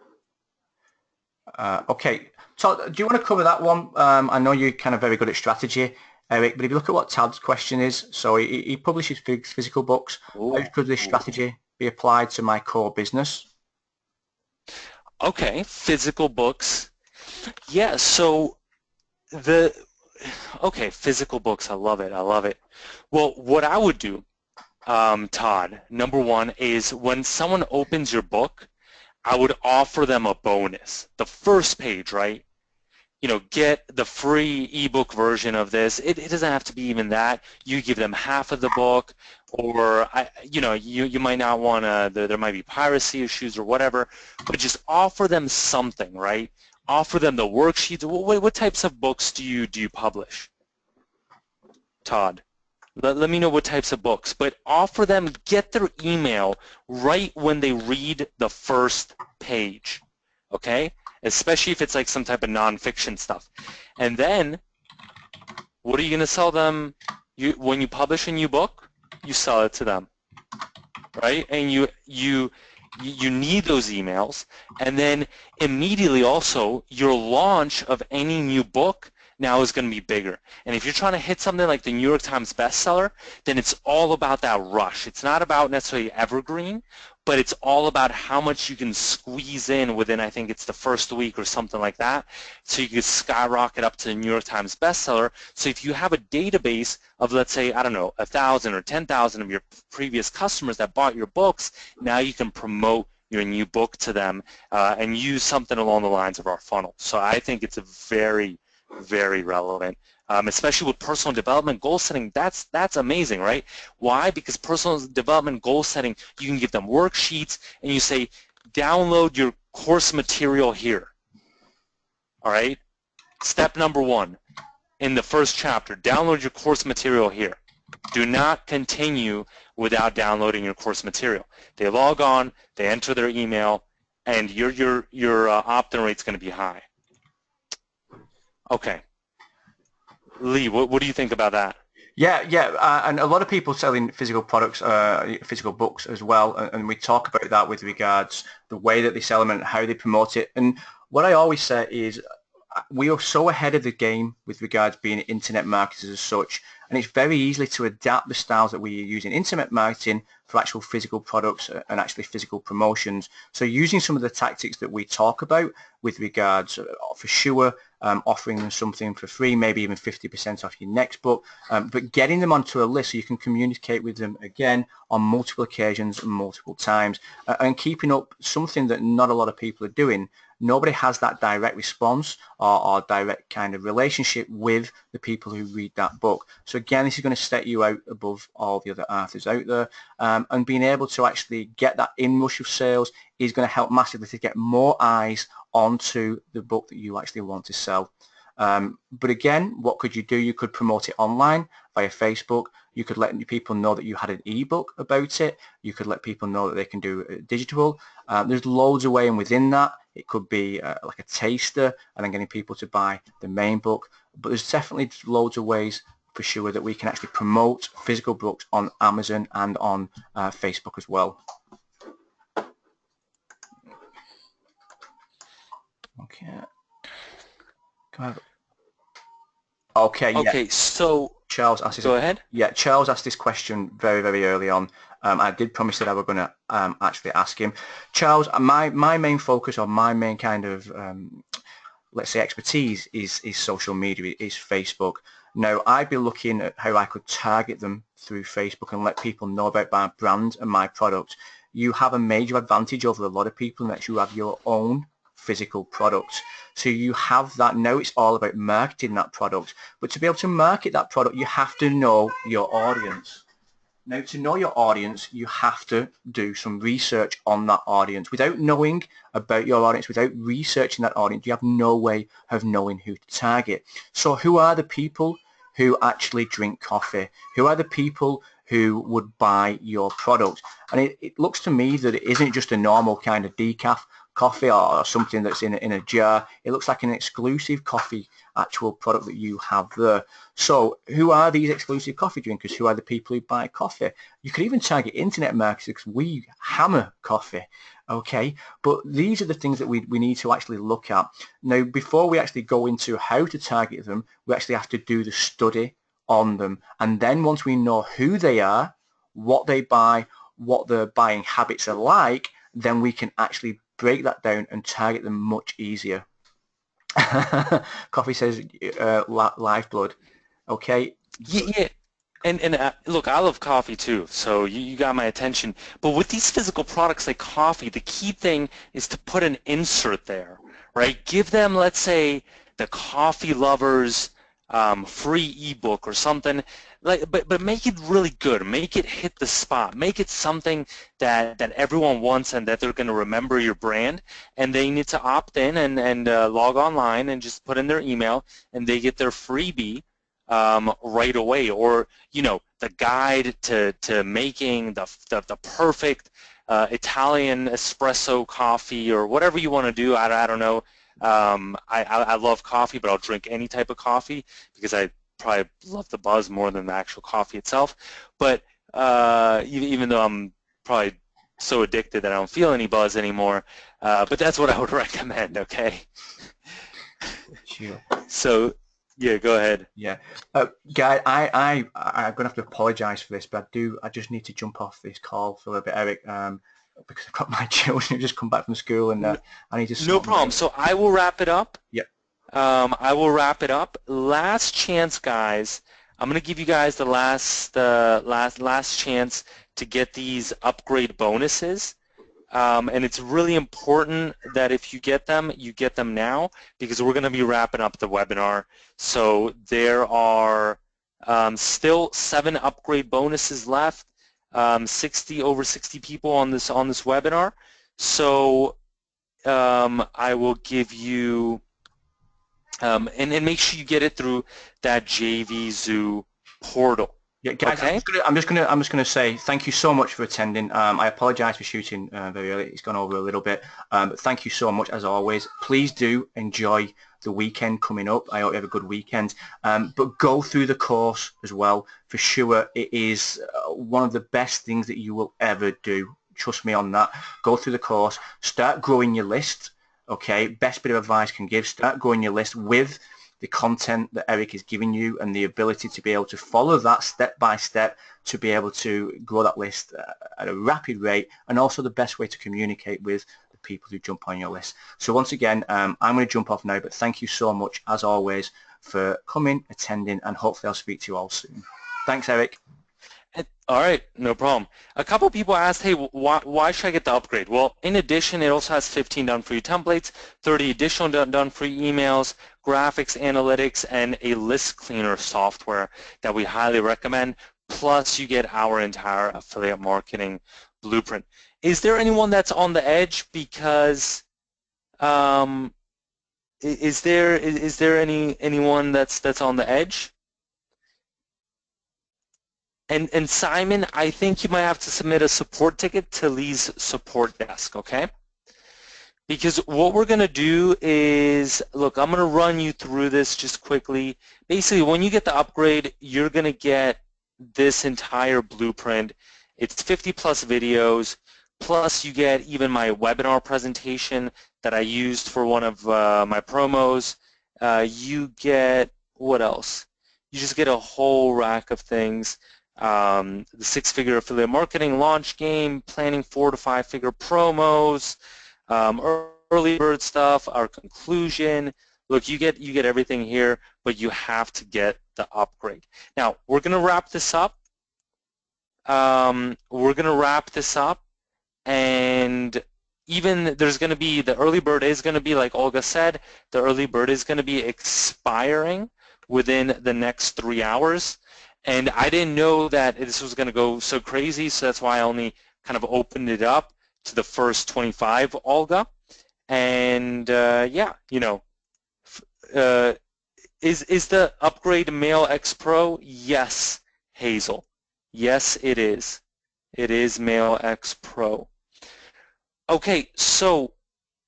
Okay. So, do you want to cover that one? I know you're kind of very good at strategy, Eric, but if you look at what Tad's question is, so he publishes physical books. Ooh. How could this strategy be applied to my core business? Okay, physical books. Yeah, so physical books, I love it. Well, what I would do, Todd, number one is when someone opens your book, I would offer them a bonus. The first page, right? get the free ebook version of this. It doesn't have to be even that. You give them half of the book, or you might not want to. There might be piracy issues or whatever, but just offer them something, right? Offer them the worksheets. What types of books do you publish, Todd? Let me know what types of books, but offer them, get their email right when they read the first page, okay? Especially if it's like some type of nonfiction stuff. And then, what are you going to sell them? When you publish a new book, you sell it to them, right? And you need those emails, and then immediately also your launch of any new book now is going to be bigger. And if you're trying to hit something like the New York Times bestseller, then it's all about that rush. It's not about necessarily evergreen, but it's all about how much you can squeeze in within, I think it's the first week or something like that, so you can skyrocket up to the New York Times bestseller. So if you have a database of, let's say, I don't know, 1,000 or 10,000 of your previous customers that bought your books, now you can promote your new book to them and use something along the lines of our funnel. So I think it's a very, very relevant, especially with personal development goal setting. That's amazing, right? Why? Because personal development goal setting, you can give them worksheets and you say, download your course material here. All right? Step number 1 in the first chapter, download your course material here. Do not continue without downloading your course material. They log on, they enter their email, and your opt-in rate's going to be high. Okay. Lee, what do you think about that? Yeah, and a lot of people selling physical products, physical books as well, and we talk about that with regards the way that they sell them and how they promote it. And what I always say is we are so ahead of the game with regards being internet marketers as such, and it's very easy to adapt the styles that we use in internet marketing for actual physical products and actually physical promotions. So using some of the tactics that we talk about with regards, for sure, offering them something for free, maybe even 50% off your next book, but getting them onto a list so you can communicate with them again on multiple occasions and multiple times, and keeping up something that not a lot of people are doing. Nobody has that direct response or direct kind of relationship with the people who read that book. So again, this is going to set you out above all the other authors out there, and being able to actually get that inrush of sales is going to help massively to get more eyes onto the book that you actually want to sell. But again, what could you do? You could promote it online via Facebook. You could let people know that you had an ebook about it. You could let people know that they can do digital. There's loads of ways, and within that, it could be like a taster and then getting people to buy the main book. But there's definitely loads of ways for sure that we can actually promote physical books on Amazon and on Facebook as well. Okay. Go ahead. Okay. Okay, yeah. so Charles asked go ahead. Yeah, Charles asked this question very, very early on. I did promise that I was going to actually ask him. Charles, my main focus or my main kind of, let's say, expertise is social media, is Facebook. Now, I'd be looking at how I could target them through Facebook and let people know about my brand and my product. You have a major advantage over a lot of people in that you have your own physical product. So you have that. Now it's all about marketing that product. But to be able to market that product, you have to know your audience. Now, to know your audience, you have to do some research on that audience. Without knowing about your audience, without researching that audience, you have no way of knowing who to target. So who are the people who actually drink coffee? Who are the people who would buy your product? And it looks to me that it isn't just a normal kind of decaf coffee or something that's in a jar. It looks like an exclusive coffee actual product that you have there. So who are these exclusive coffee drinkers? Who are the people who buy coffee? You could even target internet marketers because we hammer coffee, okay? But these are the things that we need to actually look at. Now, before we actually go into how to target them, we actually have to do the study on them. And then once we know who they are, what they buy, what their buying habits are like, then we can actually break that down and target them much easier. Coffee says lifeblood. Okay. Yeah. And look, I love coffee too, so you got my attention. But with these physical products like coffee, the key thing is to put an insert there, right? Give them, let's say, the coffee lovers free ebook or something. But make it really good. Make it hit the spot. Make it something that everyone wants and that they're going to remember your brand. And they need to opt in and log online and just put in their email, and they get their freebie right away. Or the guide to making the perfect Italian espresso coffee, or whatever you want to do. I don't know. I love coffee, but I'll drink any type of coffee because I probably love the buzz more than the actual coffee itself. But even though I'm probably so addicted that I don't feel any buzz anymore, but that's what I would recommend, okay? Sure. So, yeah, go ahead. Yeah. Guy, I'm going to have to apologise for this, but I just need to jump off this call for a little bit, Eric, because I've got my children who just come back from school, and I need to... No problem. So I will wrap it up. Yep. I will wrap it up. Last chance, guys. I'm going to give you guys the last chance to get these upgrade bonuses. And it's really important that if you get them now, because we're going to be wrapping up the webinar. So there are still 7 upgrade bonuses left. Over 60 people on this webinar. So I will give you and make sure you get it through that JV Zoo portal. Yeah, guys, okay? I'm just gonna say thank you so much for attending. I apologise for shooting very early. It's gone over a little bit. But thank you so much as always. Please do enjoy the weekend coming up. I hope you have a good weekend. But go through the course as well. For sure, it is one of the best things that you will ever do. Trust me on that. Go through the course. Start growing your list. Okay, best bit of advice I can give. Start growing your list with the content that Eric is giving you, and the ability to be able to follow that step by step to be able to grow that list at a rapid rate, and also the best way to communicate with the people who jump on your list. So once again, I'm going to jump off now, but thank you so much as always for coming, attending, and hopefully I'll speak to you all soon. Thanks, Eric. All right, no problem. A couple people asked, hey, why should I get the upgrade? Well, in addition, it also has 15 done-for-you templates, 30 additional done-for-you emails, graphics, analytics, and a list cleaner software that we highly recommend. Plus, you get our entire affiliate marketing blueprint. Is there anyone that's on the edge? Because is there anyone that's on the edge? And Simon, I think you might have to submit a support ticket to Lee's support desk, okay? Because what we're going to do is, look, I'm going to run you through this just quickly. Basically, when you get the upgrade, you're going to get this entire blueprint. It's 50 plus videos, plus you get even my webinar presentation that I used for one of my promos. You get, what else? You just get a whole rack of things. The 6-figure affiliate marketing launch game, planning 4 to 5-figure promos, early bird stuff, our conclusion. Look, you get everything here, but you have to get the upgrade. Now, we're going to wrap this up. And even there's going to be, the early bird is going to be, like Olga said, the early bird is going to be expiring within the next 3 hours. And I didn't know that this was going to go so crazy, so that's why I only kind of opened it up to the first 25, Olga. And yeah, you know, is the upgrade Mail X Pro? Yes, Hazel. Yes, it is. It is Mail X Pro. Okay, so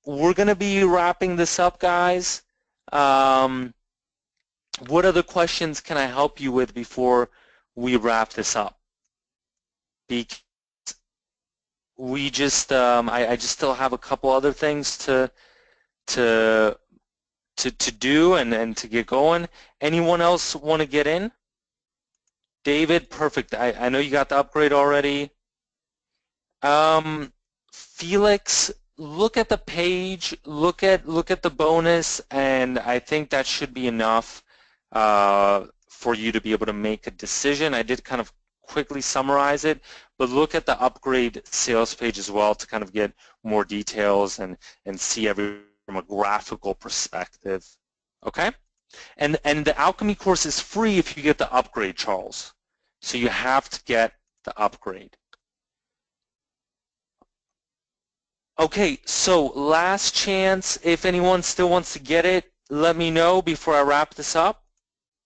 we're going to be wrapping this up, guys. What other questions can I help you with before we wrap this up? Because we just, I just still have a couple other things to do and to get going. Anyone else want to get in? David, perfect. I know you got the upgrade already. Felix, look at the page, look at the bonus, and I think that should be enough for you to be able to make a decision. I did kind of quickly summarize it, but look at the upgrade sales page as well to kind of get more details and see everything from a graphical perspective. Okay? And the alchemy course is free if you get the upgrade, Charles. So you have to get the upgrade. Okay, so last chance. If anyone still wants to get it, let me know before I wrap this up.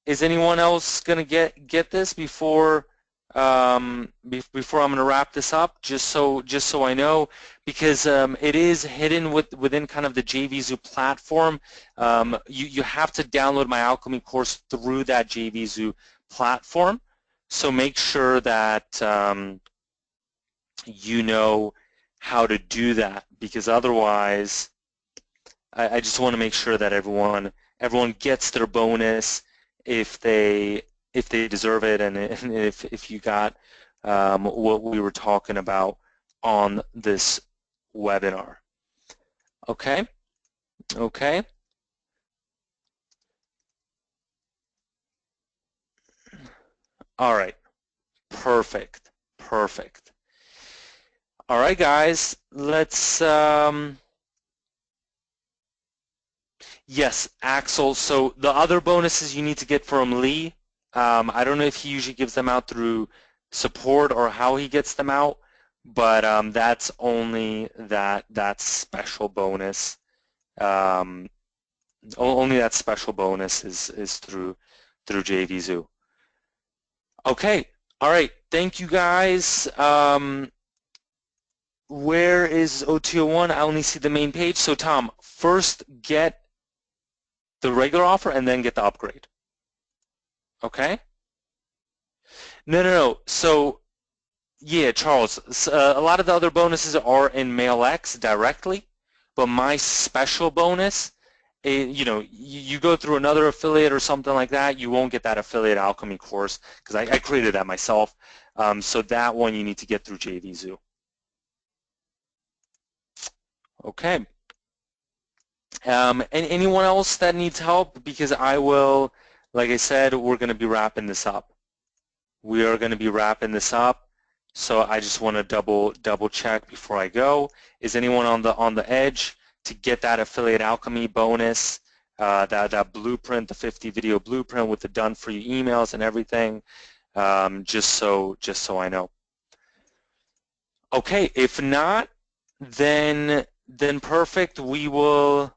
Is anyone else gonna get this before before I'm gonna wrap this up? Just so I know, because it is hidden within kind of the JVZoo platform. You have to download my alchemy course through that JVZoo platform. So make sure that you know how to do that, because otherwise, I just want to make sure that everyone gets their bonus if they deserve it, and if you got what we were talking about on this webinar. Okay? Okay? All right. Perfect. Perfect. All right, guys. Let's yes, Axel. So the other bonuses you need to get from Lee. I don't know if he usually gives them out through support or how he gets them out, but that's only that special bonus. Only that special bonus is through JVZoo. Okay. All right. Thank you, guys. Where is OTO1? I only see the main page. So Tom, first get the regular offer and then get the upgrade. Okay? No. So, yeah, Charles, a lot of the other bonuses are in MailX directly, but my special bonus, you know, you go through another affiliate or something like that, you won't get that affiliate alchemy course, because I created that myself. So that one you need to get through JVZoo. Okay. And anyone else that needs help? Because I will, like I said, we're going to be wrapping this up. We are going to be wrapping this up, so I just want to double check before I go. Is anyone on the edge to get that affiliate alchemy bonus, that blueprint, the 50 video blueprint with the done for you emails and everything? Just so I know. Okay, if not, then perfect. We will.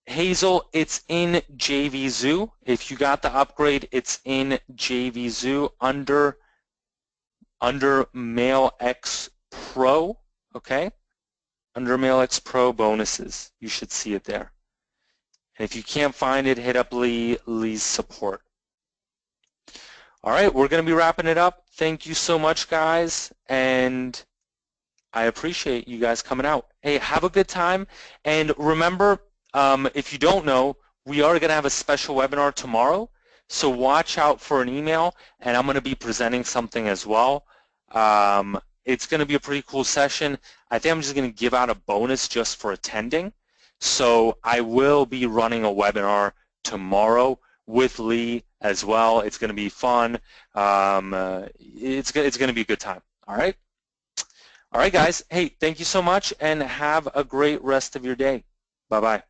Hazel, it's in JVZoo. If you got the upgrade, it's in JVZoo under MailX Pro, okay? Under MailX Pro bonuses, you should see it there. And if you can't find it, hit up Lee's support. All right, we're going to be wrapping it up. Thank you so much, guys, and I appreciate you guys coming out. Hey, have a good time, and remember, if you don't know, we are going to have a special webinar tomorrow, so watch out for an email, and I'm going to be presenting something as well. It's going to be a pretty cool session. I think I'm just going to give out a bonus just for attending. So I will be running a webinar tomorrow with Lee as well. It's going to be fun. It's going to be a good time. All right? All right, guys. Hey, thank you so much, and have a great rest of your day. Bye-bye.